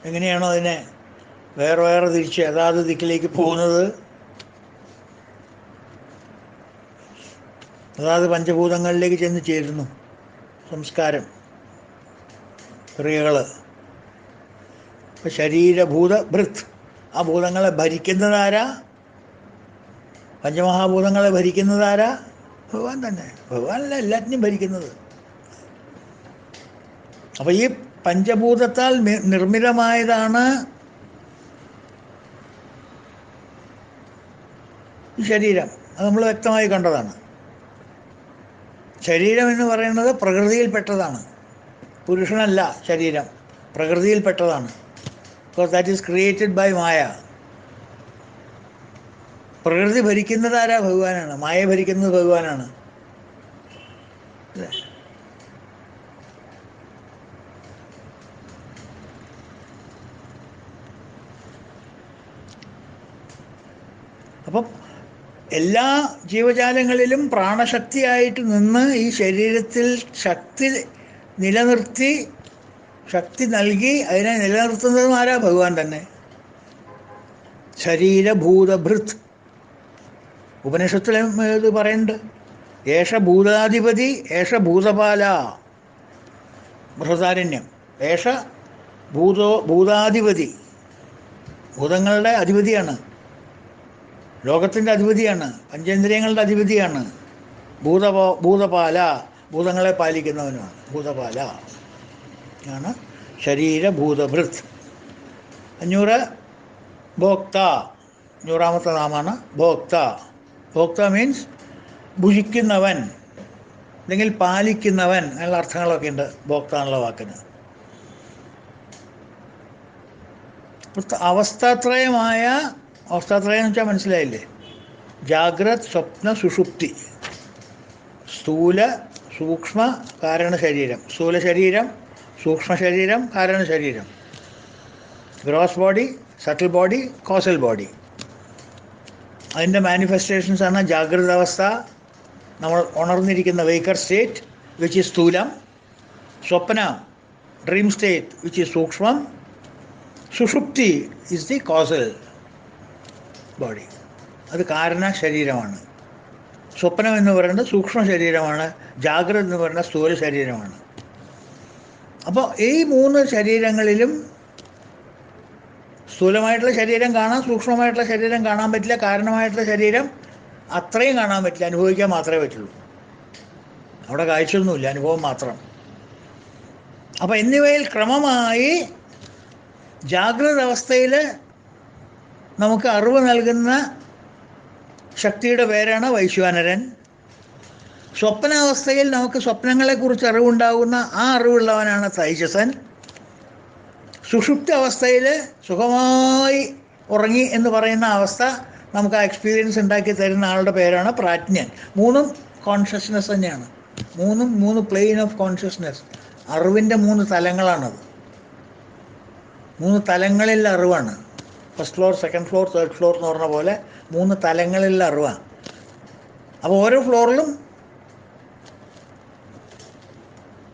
എങ്ങനെയാണോ അതിനെ വേറെ തിരിച്ച് അതാത് ദിക്കിലേക്ക് പോകുന്നത്, അതാത് പഞ്ചഭൂതങ്ങളിലേക്ക് ചെന്ന് ചേരുന്നു. സംസ്കാരം, ക്രിയകൾ. ഇപ്പം ശരീരഭൂതഭൃത്. ആ ഭൂതങ്ങളെ ഭരിക്കുന്നതാരാ? പഞ്ചമഹാഭൂതങ്ങളെ ഭരിക്കുന്നതാരാ? ഭഗവാൻ തന്നെ. ഭഗവാനല്ല എല്ലാറ്റിനും ഭരിക്കുന്നത്. അപ്പം ഈ പഞ്ചഭൂതത്താൽ നിർമ്മിതമായതാണ് ഈ ശരീരം. അത് നമ്മൾ വ്യക്തമായി കണ്ടതാണ്. ശരീരം എന്ന് പറയുന്നത് പ്രകൃതിയിൽപ്പെട്ടതാണ്. പുരുഷനല്ല ശരീരം, പ്രകൃതിയിൽപ്പെട്ടതാണ്. Because that is created by maya. പ്രകൃതി ഭരിക്കുന്നത് ആരാ? ഭഗവാനാണ്. മായ ഭരിക്കുന്നത് ഭഗവാനാണ്. അല്ലേ? അപ്പം എല്ലാ ജീവജാലങ്ങളിലും പ്രാണശക്തിയായിട്ട് നിന്ന് ഈ ശരീരത്തിൽ ശക്തി നിലനിർത്തി, ശക്തി നൽകി അതിനെ നിലനിർത്തുന്നതും ആരാ? ഭഗവാൻ തന്നെ. ശരീരഭൂതഭൃത് ഉപനിഷത്തിലും ഇത് പറയുന്നുണ്ട്. ഏഷ ഭൂതാധിപതി ഏഷ ഭൂതപാല. ബൃഹദാരണ്യം. ഏഷ ഭൂതാധിപതി, ഭൂതങ്ങളുടെ അധിപതിയാണ്, ലോകത്തിൻ്റെ അധിപതിയാണ്, പഞ്ചേന്ദ്രിയങ്ങളുടെ അധിപതിയാണ്. ഭൂതപാല, ഭൂതങ്ങളെ പാലിക്കുന്നവനുമാണ്. ഭൂതപാല ആണ് ശരീരഭൂതഭൃത്. 500 ഭോക്ത, 100ാമത്തെ നാമാണ് ഭോക്ത. ഭോക്ത മീൻസ് ഭുജിക്കുന്നവൻ അല്ലെങ്കിൽ പാലിക്കുന്നവൻ, അങ്ങനെയുള്ള അർത്ഥങ്ങളൊക്കെ ഉണ്ട് ഭോക്ത എന്നുള്ള വാക്കിന്. അവസ്ഥാത്രയമായ, അവസ്ഥാത്രയം എന്ന് വെച്ചാൽ മനസ്സിലായില്ലേ? ജാഗ്രത്, സ്വപ്ന, സുഷുപ്തി. സ്ഥൂല, സൂക്ഷ്മ, കാരണ ശരീരം. സ്ഥൂല ശരീരം, സൂക്ഷ്മ ശരീരം, കാരണ ശരീരം. Gross body, subtle body, causal body. അതിൻ്റെ മാനിഫെസ്റ്റേഷൻസാണ് ജാഗ്രത അവസ്ഥ, നമ്മൾ ഉണർന്നിരിക്കുന്ന വേക്കർ സ്റ്റേറ്റ് വിച്ച് ഈസ് സ്ഥൂലം. സ്വപ്ന, ഡ്രീം സ്റ്റേറ്റ് വിച്ച് ഈസ് സൂക്ഷ്മം. സുഷുപ്തി ഈസ് ദി കോസൽ ബോഡി, അത് കാരണ ശരീരമാണ്. സ്വപ്നം എന്ന് പറയുന്നത് സൂക്ഷ്മ ശരീരമാണ്. ജാഗ്രത എന്ന് പറയുന്നത് സ്ഥൂല ശരീരമാണ്. അപ്പോൾ ഈ 3 ശരീരങ്ങളിലും സ്ഥൂലമായിട്ടുള്ള ശരീരം കാണാം, സൂക്ഷ്മമായിട്ടുള്ള ശരീരം കാണാൻ പറ്റില്ല, കാരണമായിട്ടുള്ള ശരീരം അത്രയും കാണാൻ പറ്റില്ല, അനുഭവിക്കാൻ മാത്രമേ പറ്റുള്ളൂ. അവിടെ കാഴ്ചയൊന്നുമില്ല, അനുഭവം മാത്രം. അപ്പോൾ എന്നിവയിൽ ക്രമമായി ജാഗ്രത അവസ്ഥയിൽ നമുക്ക് അറിവ് നൽകുന്ന ശക്തിയുടെ പേരാണ് വൈശ്വാനരൻ. സ്വപ്നാവസ്ഥയിൽ നമുക്ക് സ്വപ്നങ്ങളെക്കുറിച്ച് അറിവുണ്ടാകുന്ന ആ അറിവുള്ളവനാണ് തൈജസൻ. സുഷുപ്തി അവസ്ഥയിൽ സുഖമായി ഉറങ്ങി എന്ന് പറയുന്ന അവസ്ഥ നമുക്ക് ആ എക്സ്പീരിയൻസ് ഉണ്ടാക്കി തരുന്ന ആളുടെ പേരാണ് പ്രാജ്ഞൻ. 3 കോൺഷ്യസ്നെസ് തന്നെയാണ്. 3 പ്ലെയിൻ ഓഫ് കോൺഷ്യസ്നെസ്. അറിവിൻ്റെ 3 തലങ്ങളാണത്. 3 തലങ്ങളിൽ അറിവാണ്. First floor, second floor, third floor എന്ന് പറഞ്ഞ പോലെ 3 തലങ്ങളിലുള്ള അറിവാണ്. അപ്പോൾ ഓരോ ഫ്ലോറിലും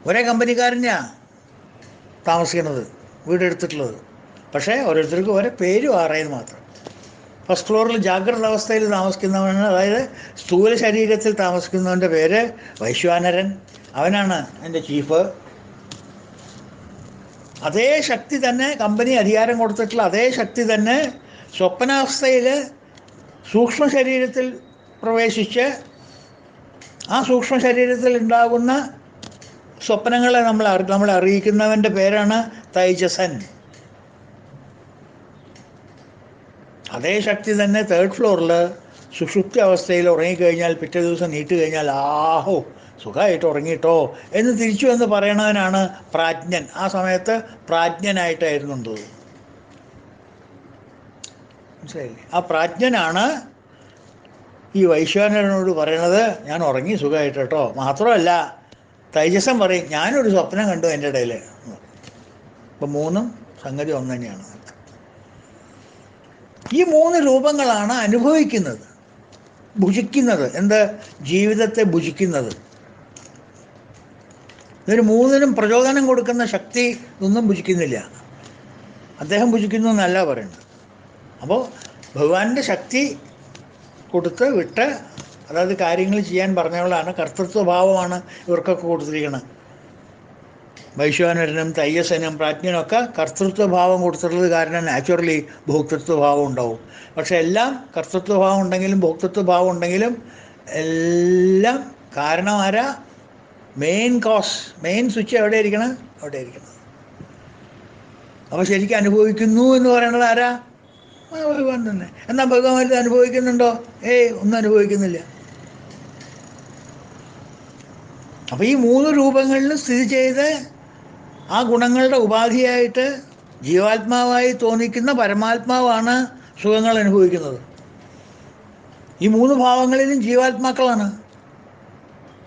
ഒരേ കമ്പനിക്കാരനെയാണ് താമസിക്കുന്നത്, വീടെടുത്തിട്ടുള്ളത്. പക്ഷേ ഓരോരുത്തർക്കും ഓരോ പേരും അറിയുന്നത് മാത്രം. ഫസ്റ്റ് ഫ്ലോറിൽ ജാഗ്രത അവസ്ഥയിൽ താമസിക്കുന്നവനാണ്, അതായത് സ്ഥൂല ശരീരത്തിൽ താമസിക്കുന്നവൻ്റെ പേര് വൈശ്വാനരൻ. അവനാണ് എൻ്റെ ചീഫ്. അതേ ശക്തി തന്നെ, കമ്പനി അധികാരം കൊടുത്തിട്ടുള്ള അതേ ശക്തി തന്നെ സ്വപ്നാവസ്ഥയിൽ സൂക്ഷ്മ ശരീരത്തിൽ പ്രവേശിച്ച് ആ സൂക്ഷ്മ ശരീരത്തിൽ ഉണ്ടാകുന്ന സ്വപ്നങ്ങളെ നമ്മളെ അറിയിക്കുന്നവൻ്റെ പേരാണ് തൈജസൻ. അതേ ശക്തി തന്നെ തേർഡ് ഫ്ലോറിൽ സുഷുപ്തി അവസ്ഥയിൽ ഉറങ്ങിക്കഴിഞ്ഞാൽ പിറ്റേ ദിവസം നീട്ട് കഴിഞ്ഞാൽ ആഹോ സുഖമായിട്ട് ഉറങ്ങിയിട്ടോ എന്ന് തിരിച്ചു എന്ന് പറയണവനാണ് പ്രാജ്ഞൻ. ആ സമയത്ത് പ്രാജ്ഞനായിട്ടായിരുന്നുണ്ടത്. മനസ്സിലായില്ലേ? ആ പ്രാജ്ഞനാണ് ഈ വൈശ്വാനരനോട് പറയണത് ഞാൻ ഉറങ്ങി സുഖമായിട്ട് കേട്ടോ. മാത്രമല്ല തൈജസൻ പറയും ഞാനൊരു സ്വപ്നം കണ്ടു എൻ്റെ ഇടയിൽ. അപ്പം 3 സംഗതി ഒന്ന് തന്നെയാണ്. ഈ 3 രൂപങ്ങളാണ് അനുഭവിക്കുന്നത്, ഭുജിക്കുന്നത്. എന്ത്? ജീവിതത്തെ ഭുജിക്കുന്നത്. ഇതിന് 3നും പ്രചോദനം കൊടുക്കുന്ന ശക്തി ഒന്നും ഭുജിക്കുന്നില്ല. അദ്ദേഹം ഭുജിക്കുന്നു എന്നല്ല പറയുന്നത്. അപ്പോൾ ഭഗവാന്റെ ശക്തി കൊടുത്ത് വിട്ട്, അതായത് കാര്യങ്ങൾ ചെയ്യാൻ പറഞ്ഞവളാണ്. കർത്തൃത്വഭാവമാണ് ഇവർക്കൊക്കെ കൊടുത്തിരിക്കുന്നത്. വൈശ്വാനരനും തൈജസനും പ്രാജ്ഞനൊക്കെ കർത്തൃത്വഭാവം കൊടുത്തിട്ടുള്ളത് കാരണം നാച്ചുറലി ഭോക്തൃത്വഭാവം ഉണ്ടാവും. പക്ഷെ എല്ലാം കർത്തൃത്വഭാവം ഉണ്ടെങ്കിലും ഭോക്തൃത്വഭാവം ഉണ്ടെങ്കിലും എല്ലാം കാരണം ആരാ? മെയിൻ കോസ്, മെയിൻ സ്വിച്ച് എവിടെ ഇരിക്കണം? അവിടെ ഇരിക്കണം. അപ്പോൾ ശരിക്കും അനുഭവിക്കുന്നു എന്ന് പറയുന്നത് ആരാ? ഭഗവാൻ തന്നെ. എന്നാൽ ഭഗവാൻ ഇത് അനുഭവിക്കുന്നുണ്ടോ? ഒന്നും അനുഭവിക്കുന്നില്ല. അപ്പോൾ ഈ 3 രൂപങ്ങളിൽ സ്ഥിതി ചെയ്ത് ആ ഗുണങ്ങളുടെ ഉപാധിയായിട്ട് ജീവാത്മാവായി തോന്നിക്കുന്ന പരമാത്മാവാണ് സുഖങ്ങൾ അനുഭവിക്കുന്നത്. ഈ മൂന്ന് ഭാവങ്ങളിലും ജീവാത്മാക്കളാണ്.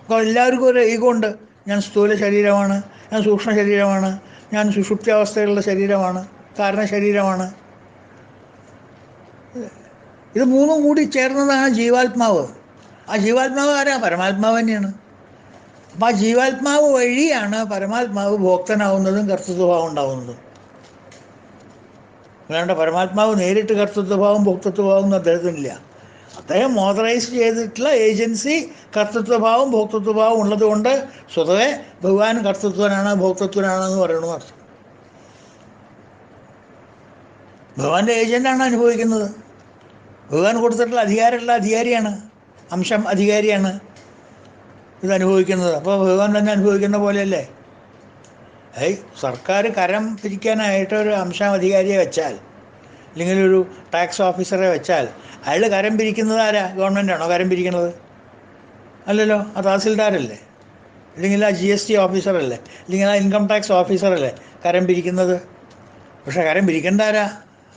അപ്പോൾ എല്ലാവർക്കും ഒരു ഈഗോ ഉണ്ട്. ഞാൻ സ്ഥൂല ശരീരമാണ്, ഞാൻ സൂക്ഷ്മ ശരീരമാണ്, ഞാൻ സുഷുപ്ത്യാവസ്ഥയിലുള്ള ശരീരമാണ്, കാരണ ശരീരമാണ്. ഇത് മൂന്നും കൂടി ചേർന്നതാണ് ജീവാത്മാവ്. ആ ജീവാത്മാവ് ആരാ? പരമാത്മാവ് തന്നെയാണ്. അപ്പം ആ ജീവാത്മാവ് വഴിയാണ് പരമാത്മാവ് ഭോക്തനാവുന്നതും കർത്തൃത്വഭാവം ഉണ്ടാവുന്നതും. അല്ലാണ്ട് പരമാത്മാവ് നേരിട്ട് കർത്തൃത്വഭാവം ഭോക്തൃത്വഭാവം ഒന്നും അദ്ദേഹത്തിനില്ല. അദ്ദേഹം ഓതറൈസ് ചെയ്തിട്ടുള്ള ഏജൻസി കർത്തൃത്വഭാവം ഭോക്തൃത്വഭാവം ഉള്ളത് കൊണ്ട് സ്വതവേ ഭഗവാൻ കർത്തൃത്വനാണ് ഭോക്തൃത്വനാണെന്ന് പറയണമെന്ന് അർത്ഥം. ഭഗവാന്റെ ഏജൻ്റാണ് അനുഭവിക്കുന്നത്. ഭഗവാൻ കൊടുത്തിട്ടുള്ള അധികാരമുള്ള അധികാരിയാണ്, അംശം അധികാരിയാണ് ഇത് അനുഭവിക്കുന്നത്. അപ്പോൾ ഭഗവാൻ തന്നെ അനുഭവിക്കുന്ന പോലെയല്ലേ? സർക്കാർ കരം പിരിക്കാനായിട്ട് ഒരു അംശം അധികാരിയെ വെച്ചാൽ, അല്ലെങ്കിൽ ഒരു ടാക്സ് ഓഫീസറെ വെച്ചാൽ, അയാൾ കരം പിരിക്കുന്നത് ആരാ? ഗവൺമെൻറ്റാണോ കരം പിരിക്കുന്നത്? അല്ലല്ലോ, ആ തഹസിൽദാരല്ലേ, അല്ലെങ്കിൽ ആ GST ഓഫീസറല്ലേ, അല്ലെങ്കിൽ ആ ഇൻകം ടാക്സ് ഓഫീസറല്ലേ കരം പിരിക്കുന്നത്. പക്ഷെ കരം പിരിക്കേണ്ട ആരാ?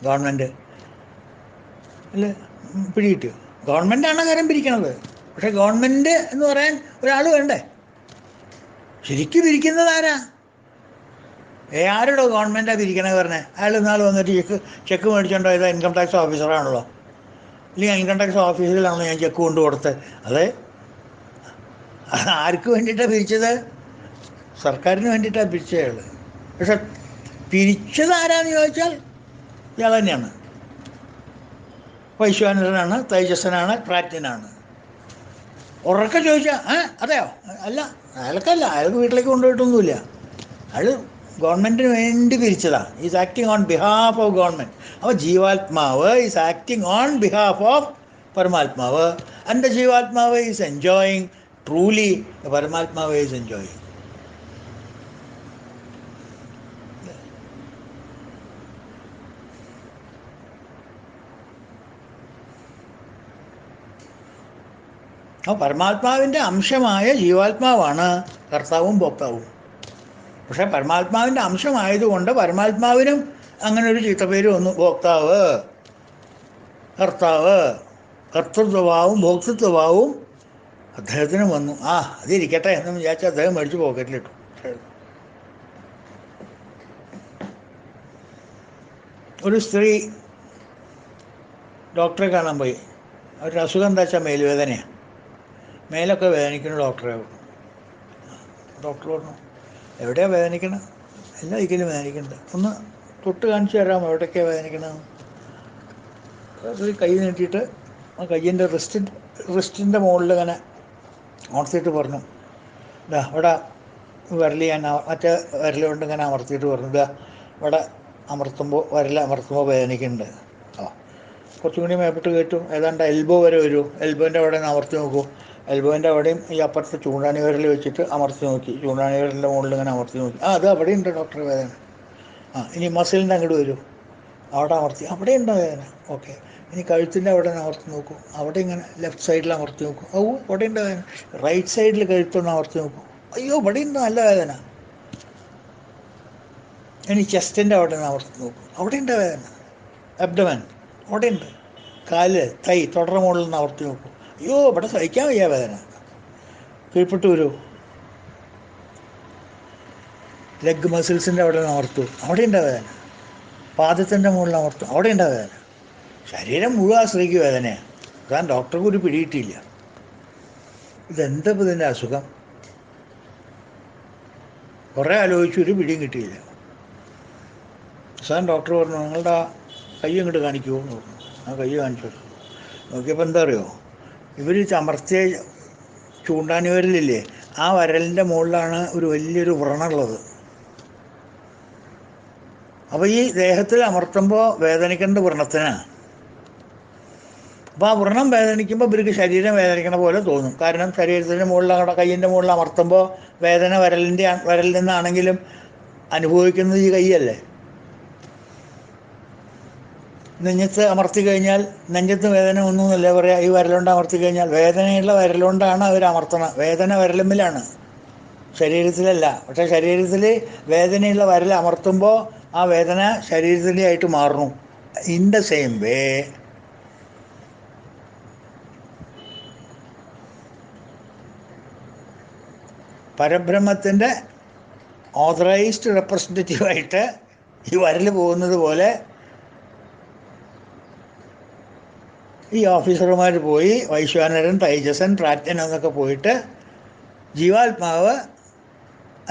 ഗവൺമെൻറ് അല്ലേ? പിടികിട്ടിയോ? ഗവൺമെൻറ്റാണ് കരം പിരിക്കണത്. പക്ഷെ ഗവൺമെൻറ് എന്ന് പറയാൻ ഒരാൾ വേണ്ടേ? ശരിക്കും പിരിക്കുന്നത് ആരാ? ആരുടെ ഗവൺമെൻറ്റാണ് പിരിക്കണേ പറഞ്ഞേ? അയാൾ ഇന്നാൾ വന്നിട്ട് ചെക്ക് മേടിച്ചോണ്ടോ ഇതാ ഇൻകം ടാക്സ് ഓഫീസറാണല്ലോ, ഇല്ലെങ്കിൽ ഇൻകം ടാക്സ് ഓഫീസിലാണല്ലോ ഞാൻ ചെക്ക് കൊണ്ട് കൊടുത്തത്. അത് ആർക്ക് വേണ്ടിയിട്ടാണ് പിരിച്ചത്? സർക്കാരിന് വേണ്ടിയിട്ടാണ് പിരിച്ചത് അയാൾ. പക്ഷെ പിരിച്ചത് ആരാന്ന് ചോദിച്ചാൽ ഇയാൾ തന്നെയാണ്. വൈശ്വാനരനാണ്, തേജസ്സനാണ്, പ്രാജ്ഞനാണ്. ഉറക്കെ ചോദിച്ചാൽ അതെയോ? അല്ല, അയാൾക്കല്ല, അയാൾക്ക് വീട്ടിലേക്ക് കൊണ്ടുപോയിട്ടൊന്നുമില്ല. അയാൾ ഗവൺമെൻറ്റിന് വേണ്ടി പിരിച്ചതാണ്. Is acting on behalf of government. അപ്പോൾ ജീവാത്മാവ് is acting on behalf of പരമാത്മാവ്. ആൻഡ് ദ ജീവാത്മാവ് ഈസ് എൻജോയിങ് ട്രൂലി, ദ പരമാത്മാവ് ഈസ് എൻജോയിങ്. അപ്പോൾ പരമാത്മാവിൻ്റെ അംശമായ ജീവാത്മാവാണ് കർത്താവും ഭോക്താവും. പക്ഷേ പരമാത്മാവിൻ്റെ അംശമായതുകൊണ്ട് പരമാത്മാവിനും അങ്ങനെ ഒരു ചീത്തപ്പേര് വന്നു. ഭോക്താവ്, കർത്താവ്, കർത്തൃത്വഭാവവും ഭോക്തൃത്വഭാവവും അദ്ദേഹത്തിനും വന്നു. അതിരിക്കട്ടെ എന്ന് വിചാരിച്ച് അദ്ദേഹം മേടിച്ച് പോക്കറ്റിലിട്ടു. ഒരു സ്ത്രീ ഡോക്ടറെ കാണാൻ പോയി. അവരുടെ അസുഖം എന്താ വെച്ചാൽ മേലുവേദനയാണ്. മേലൊക്കെ വേദനിക്കുന്ന ഡോക്ടറെ. ഡോക്ടർ പറഞ്ഞു, എവിടെയാണ് വേദനിക്കണത്? എല്ലാ ദിക്കിലും വേദനിക്കുന്നുണ്ട്, ഒന്ന് തൊട്ട് കാണിച്ചു തരാമോ എവിടേക്കാണ് വേദനിക്കണമെന്ന്? ഒരു കൈ നീട്ടിയിട്ട് ആ കയ്യിൻ്റെ റിസ്റ്റിൻ്റെ മുകളിൽ ഇങ്ങനെ അമർത്തിയിട്ട് പറഞ്ഞു, ഇതാ ഇവിടെ വിരൽ ഞാൻ മറ്റേ വിരൽ കൊണ്ട് ഇങ്ങനെ അമർത്തിയിട്ട് പറഞ്ഞു, ഇതാ ഇവിടെ വിരൽ അമർത്തുമ്പോൾ വേദനിക്കുന്നുണ്ട്. കുറച്ചും കൂടി മേപ്പിട്ട് കയറ്റു, ഏതാണ്ട് എൽബോ വരെ വരൂ. എൽബോൻ്റെ അവിടെ നിന്ന് അമർത്തി നോക്കൂ. എൽബോൻ്റെ അവിടെയും ഈ അപ്പുറത്ത് ചൂണ്ടാണി വിരൽ വെച്ചിട്ട് അമർത്തി നോക്കി. ചൂണ്ടാണി വിരലിൻ്റെ മുകളിൽ ഇങ്ങനെ അമർത്തി നോക്കി. അത് അവിടെ ഉണ്ട് ഡോക്ടർ വേദന. ഇനി മസിലിൻ്റെ അങ്ങോട്ട് വരൂ, അവിടെ അമർത്തി, അവിടെ ഉണ്ടോ വേദന? ഓക്കെ. ഇനി കഴുത്തിൻ്റെ അവിടെ അമർത്തി നോക്കൂ, അവിടെ ഇങ്ങനെ ലെഫ്റ്റ് സൈഡിൽ അമർത്തി നോക്കൂ. അവിടെ ഉണ്ട് വേദന. റൈറ്റ് സൈഡിൽ കഴുത്തൊന്ന് അമർത്തി നോക്കൂ, അയ്യോ ഇവിടെ ഉണ്ട് നല്ല വേദന. ഇനി ചെസ്റ്റിൻ്റെ അവിടെ നിന്ന് അമർത്തി നോക്കൂ, അവിടെ ഉണ്ട് വേദന. അബ്ഡമൻ അവിടെ ഉണ്ട്. കാല്, കൈ, തുടർ മുകളിൽ നിന്ന് അമർത്തി നോക്കൂ, അയ്യോ ഇവിടെ സഹിക്കാൻ വയ്യ വേദന. കീഴ്പ്പെട്ട് വരൂ, ലെഗ് മസിൽസിൻ്റെ അവിടെ നിന്ന് അമർത്തു, അവിടെ ഉണ്ട് വേദന. പാദത്തിൻ്റെ മുകളിൽ അമർത്തു, അവിടെ ഉണ്ട് വേദന. ശരീരം മുഴുവൻ സ്ത്രീക്ക് വേദനയാണ്. കാരണം ഡോക്ടർക്ക് ഒരു പിടിയിട്ടില്ല. ഇതെന്താ ഇതിൻ്റെ അസുഖം? കുറേ ആലോചിച്ചു, ഒരു പിടിയും കിട്ടിയില്ല. അവസാനം ഡോക്ടർ പറഞ്ഞു, നിങ്ങളുടെ കൈ ഇങ്ങോട്ട് കാണിക്കുമോ എന്ന് പറഞ്ഞു. ആ കൈ കാണിച്ചു. നോക്കിയപ്പോൾ എന്താ അറിയോ, ഇവർ അമർത്തിയ ചൂണ്ടാനി വിരലില്ലേ, ആ വിരലിൻ്റെ മുകളിലാണ് ഒരു വലിയൊരു വ്രണമുള്ളത്. അപ്പോൾ ഈ ദേഹത്തിൽ അമർത്തുമ്പോൾ വേദനിക്കേണ്ട വ്രണത്തിനാണ്. അപ്പോൾ ആ വ്രണം വേദനിക്കുമ്പോൾ ഇവർക്ക് ശരീരം വേദനിക്കണ പോലെ തോന്നും. കാരണം ശരീരത്തിൻ്റെ മുകളിൽ, കയ്യിൻ്റെ മുകളിൽ അമർത്തുമ്പോൾ വേദന വിരലിൽ നിന്നാണെങ്കിലും അനുഭവിക്കുന്നത് ഈ കൈയല്ലേ. നെഞ്ഞത്ത് അമർത്തി കഴിഞ്ഞാൽ നെഞ്ചത്ത് വേദന ഒന്നും എന്നല്ലേ പറയാം. ഈ വിരലുകൊണ്ട് അമർത്തി കഴിഞ്ഞാൽ വേദനയുള്ള വിരലുകൊണ്ടാണ് അവർ അമർത്തണം. വേദന വിരലുമ്മിലാണ്, ശരീരത്തിലല്ല. പക്ഷേ ശരീരത്തിൽ വേദനയുള്ള വിരൽ അമർത്തുമ്പോൾ ആ വേദന ശരീരത്തിൻ്റെ ആയിട്ട് മാറുന്നു. ഇൻ ദ സെയിം വേ പരബ്രഹ്മത്തിൻ്റെ ഓതറൈസ്ഡ് റെപ്രസെൻറ്റേറ്റീവായിട്ട് ഈ വരൽ പോകുന്നത് പോലെ ഈ ഓഫീസർമാർ പോയി വൈശ്വാനരൻ, തൈജസൻ, പ്രാജ്ഞൻ എന്നൊക്കെ പോയിട്ട് ജീവാത്മാവ്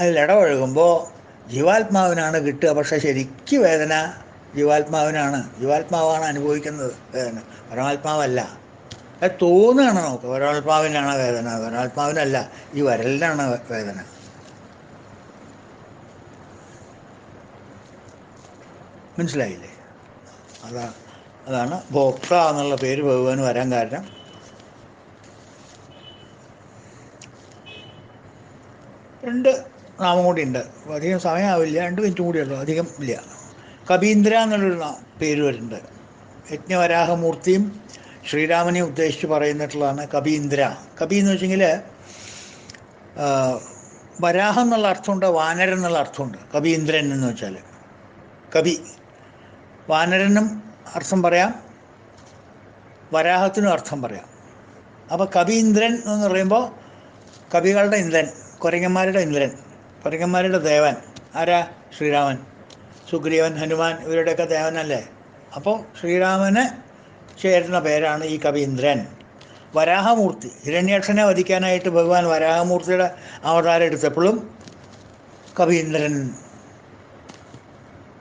അതിലിടപഴകുമ്പോൾ ജീവാത്മാവിനാണ് കിട്ടുക. പക്ഷെ ശരിക്കും വേദന ജീവാത്മാവാണ് അനുഭവിക്കുന്നത് വേദന, പരമാത്മാവല്ല. അത് തോന്നുകയാണ് നമുക്ക് പരമാത്മാവിനാണ് വേദന, പരമാത്മാവിനല്ല, ഈ വരലിനാണ് വേദന. മനസ്സിലായില്ലേ? അതാണ് ഭോക്ത എന്നുള്ള പേര് ഭഗവാന് വരാൻ കാരണം. രണ്ട് നാമം കൂടി ഉണ്ട്, അധികം സമയമാവില്ല, 2 മിനിറ്റും കൂടിയുള്ളൂ, അധികം ഇല്ല. കബീന്ദ്ര എന്നുള്ളൊരു പേര് വരുന്നുണ്ട്. യജ്ഞവരാഹമൂർത്തിയും ശ്രീരാമനെ ഉദ്ദേശിച്ച് പറയുന്നിട്ടുള്ളതാണ് കബീന്ദ്ര. കബി എന്ന് വെച്ചെങ്കിൽ വരാഹം എന്നുള്ള അർത്ഥമുണ്ട്, വാനരൻ എന്നുള്ള അർത്ഥമുണ്ട്. കബീന്ദ്രൻ എന്ന് വെച്ചാൽ കബി, വാനരനും അർത്ഥം പറയാം, വരാഹത്തിനും അർത്ഥം പറയാം. അപ്പോൾ കബീന്ദ്രൻ എന്ന് പറയുമ്പോൾ കവികളുടെ ഇന്ദ്രൻ, കുരങ്ങന്മാരുടെ ഇന്ദ്രൻ, കുരങ്ങന്മാരുടെ ദേവൻ ആരാ? ശ്രീരാമൻ. സുഗ്രീവൻ, ഹനുമാൻ ഇവരുടെയൊക്കെ ദേവനല്ലേ. അപ്പോൾ ശ്രീരാമന് ചേരുന്ന പേരാണ് ഈ കവീന്ദ്രൻ. വരാഹമൂർത്തി, ഹിരണ്യാക്ഷനെ വധിക്കാനായിട്ട് ഭഗവാൻ വരാഹമൂർത്തിയുടെ അവതാരം എടുത്തപ്പോഴും കവീന്ദ്രൻ.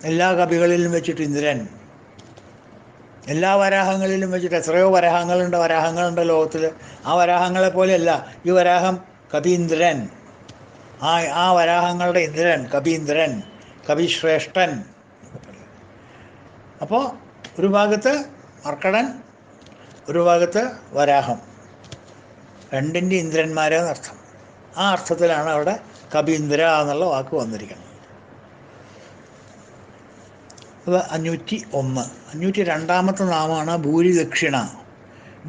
എല്ലാ കവികളിലും വെച്ചിട്ട് ഇന്ദ്രൻ, എല്ലാ വരാഹങ്ങളിലും വെച്ചിട്ട്. എത്രയോ വരാഹങ്ങളുണ്ട് ലോകത്തിൽ. ആ വരാഹങ്ങളെ പോലെയല്ല ഈ വരാഹം, കവീന്ദ്രൻ. ആ വരാഹങ്ങളുടെ ഇന്ദ്രൻ കവീന്ദ്രൻ, കവിശ്രേഷ്ഠൻ. അപ്പോൾ ഒരു ഭാഗത്ത് മർക്കടൻ, ഒരു ഭാഗത്ത് വരാഹം, രണ്ടിൻ്റെ ഇന്ദ്രന്മാരെന്ന് അർത്ഥം. ആ അർത്ഥത്തിലാണ് അവിടെ കബീന്ദ്ര എന്നുള്ള വാക്ക് വന്നിരിക്കുന്നത്. അത് 501. 502ാമത്തെ നാമമാണ് ഭൂരിദക്ഷിണ.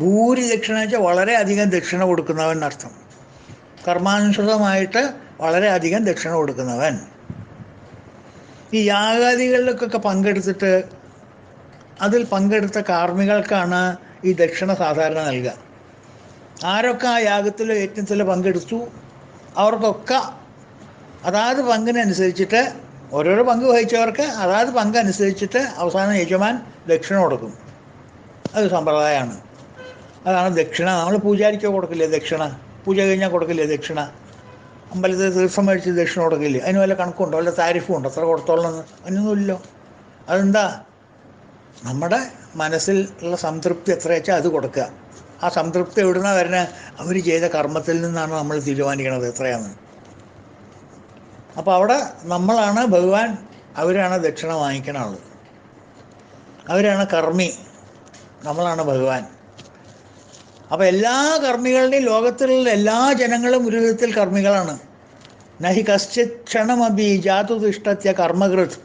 ഭൂരിദക്ഷിണ വെച്ചാൽ വളരെയധികം ദക്ഷിണ കൊടുക്കുന്നവൻ എന്നർത്ഥം. കർമാനുസൃതമായിട്ട് വളരെയധികം ദക്ഷിണ കൊടുക്കുന്നവൻ. ഈ യാഗാദികളിലൊക്കെ പങ്കെടുത്തിട്ട് അതിൽ പങ്കെടുത്ത കാർമ്മികൾക്കാണ് ഈ ദക്ഷിണ സാധാരണ നൽകുക. ആരൊക്കെ ആ യാഗത്തിലോ യജ്ഞത്തിലോ പങ്കെടുത്തു അവർക്കൊക്കെ അതാത് പങ്കിനനുസരിച്ചിട്ട്, ഓരോരോ പങ്ക് വഹിച്ചവർക്ക് അതാത് പങ്കനുസരിച്ചിട്ട് അവസാനം യജമാൻ ദക്ഷിണ കൊടുക്കും. അത് സമ്പ്രദായമാണ്. അതാണ് ദക്ഷിണ. നമ്മൾ പൂജാരിക്കോ കൊടുക്കില്ലേ ദക്ഷിണ? പൂജ കഴിഞ്ഞാൽ കൊടുക്കില്ലേ ദക്ഷിണ? അമ്പലത്തിൽ തീർത്ഥം മേടിച്ച് ദക്ഷിണ കൊടുക്കില്ലേ? അതിന് വല്ല കണക്കുണ്ടോ, വല്ല താരിഫും ഉണ്ടോ? അത്ര കൊടുത്തോളണമെന്ന് അതിനൊന്നുമില്ലോ. അതെന്താ? നമ്മുടെ മനസ്സിൽ ഉള്ള സംതൃപ്തി എത്ര വെച്ചാൽ അത് കൊടുക്കുക. ആ സംതൃപ്തി എവിടുന്നാണ് വരുന്നത്? അവർ ചെയ്ത കർമ്മത്തിൽ നിന്നാണ് നമ്മൾ തീരുമാനിക്കണത് എത്രയാണ്. അപ്പോൾ അവിടെ നമ്മളാണ് ഭഗവാൻ, അവരാണ് ദക്ഷിണ വാങ്ങിക്കണ ആൾ, അവരാണ് കർമ്മി, നമ്മളാണ് ഭഗവാൻ. അപ്പോൾ എല്ലാ കർമ്മികളുടെയും, ലോകത്തിലുള്ള എല്ലാ ജനങ്ങളും ഒരു വിധത്തിൽ കർമ്മികളാണ്. നഹി കശ്ചിത് ക്ഷണമപി ജാതു തിഷ്ഠത്യ കർമ്മകൃത്.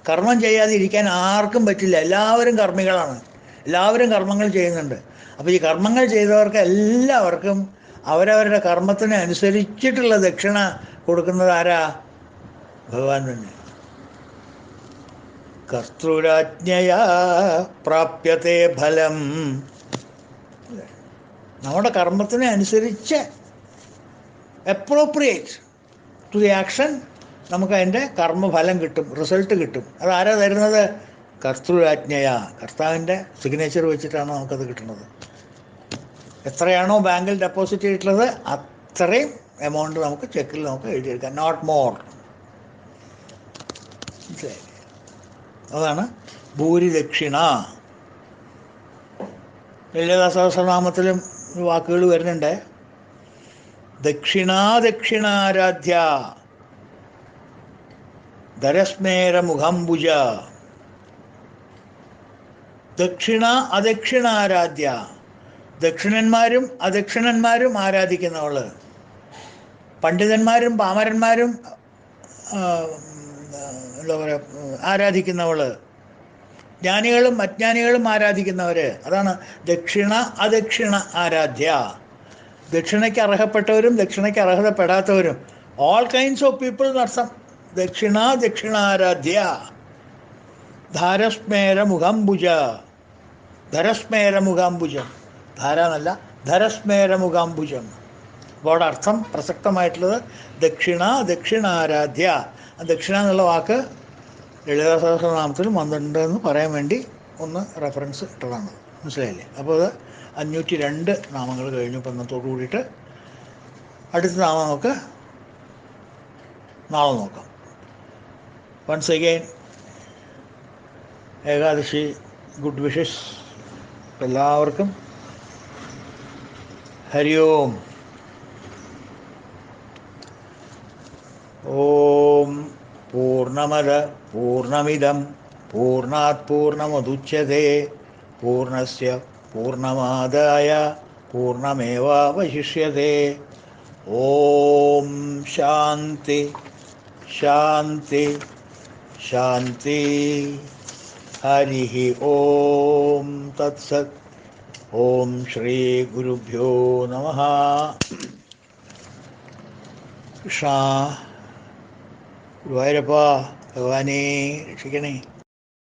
കർമ്മം ചെയ്യാതെ ഇരിക്കാൻ ആർക്കും പറ്റില്ല. എല്ലാവരും കർമ്മികളാണ്, എല്ലാവരും കർമ്മങ്ങൾ ചെയ്യുന്നുണ്ട്. അപ്പോൾ ഈ കർമ്മങ്ങൾ ചെയ്തവർക്ക് എല്ലാവർക്കും അവരവരുടെ കർമ്മത്തിന് അനുസരിച്ചിട്ടുള്ള ദക്ഷിണ കൊടുക്കുന്നത് ആരാ? ഭഗവാൻ തന്നെ. കർത്തൃരാജ്ഞയാ പ്രാപ്യത്തെ ഫലം. നമ്മുടെ കർമ്മത്തിന് അനുസരിച്ച് അപ്രോപ്രിയേറ്റ് ടു ദി ആക്ഷൻ നമുക്ക് അതിൻ്റെ കർമ്മഫലം കിട്ടും, റിസൾട്ട് കിട്ടും. അതാരാ തരുന്നത്? കർത്തൃരാജ്ഞയാ, കർത്താവിൻ്റെ സിഗ്നേച്ചർ വെച്ചിട്ടാണ് നമുക്കത് കിട്ടുന്നത്. എത്രയാണോ ബാങ്കിൽ ഡെപ്പോസിറ്റ് ചെയ്തിട്ടുള്ളത് അത്രയും എമൗണ്ട് നമുക്ക് ചെക്കിൽ നമുക്ക് എഴുതിയെടുക്കാം, നോട്ട് മോർ. മനസ്സിലായി? അതാണ് ഭൂരിദക്ഷിണ. ലളിതാ സഹസ്രനാമത്തിലും വാക്കുകൾ വരുന്നുണ്ട്. ദക്ഷിണാദക്ഷിണാരാധ്യ ധരസ്മേര മുഖംബുജ. ദക്ഷിണ അദക്ഷിണാരാധ്യ, ദക്ഷിണന്മാരും അദക്ഷിണന്മാരും ആരാധിക്കുന്നവള്. പണ്ഡിതന്മാരും പാമരന്മാരും എന്താ പറയുക ആരാധിക്കുന്നവള്, ജ്ഞാനികളും അജ്ഞാനികളും ആരാധിക്കുന്നവര്. അതാണ് ദക്ഷിണ അദക്ഷിണ ആരാധ്യ. ദക്ഷിണയ്ക്ക് അർഹപ്പെട്ടവരും ദക്ഷിണയ്ക്ക് അർഹതപ്പെടാത്തവരും, ഓൾ കൈൻഡ്സ് ഓഫ് പീപ്പിൾ എന്നർത്ഥം. ദക്ഷിണ ദക്ഷിണാരാധ്യ. ധാരസ്മേരമുഖാംബുജ. ധരസ്മേരമുഖാംബുജം, ധാര എന്നല്ല, ധരസ്മേരമുഖാംബുജം. അപ്പോൾ അവിടെ അർത്ഥം പ്രസക്തമായിട്ടുള്ളത് ദക്ഷിണ, ദക്ഷിണാരാധ്യ. ദക്ഷിണ എന്നുള്ള വാക്ക് ലളിതാ സഹസ്രനാമത്തിൽ വന്നിട്ടുണ്ട് എന്ന് പറയാൻ വേണ്ടി ഒന്ന് റെഫറൻസ് ഇട്ടതാണ്. മനസ്സിലായില്ലേ? അപ്പോൾ അത് 502 നാമങ്ങൾ കഴിഞ്ഞു. ഇപ്പം ഇന്നത്തോടു കൂടിയിട്ട് അടുത്ത നാമം നമുക്ക് നാളെ നോക്കാം. Once again Ekadashi good wishes എല്ലാവർക്കും. ഹരി ഓം. ഓം പൂർണ്ണമദ പൂർണ്ണമിദം പൂർണ്ണാത് പൂർണ്ണമുദച്യതേ പൂർണ്ണസ്യ പൂർണ്ണമാദായ പൂർണ്ണമേവാവശിഷ്യതേ. ഓം ശാന്തി ശാന്തി ശാന്തി. ഹരി ഓം തത്സത്. ഓം ശ്രീ ഗുരുഭ്യോ നമഃ. കൃഷ്ണ ഗുരുവായൂരപ്പ ഭഗവാനേ രക്ഷിക്കണേ.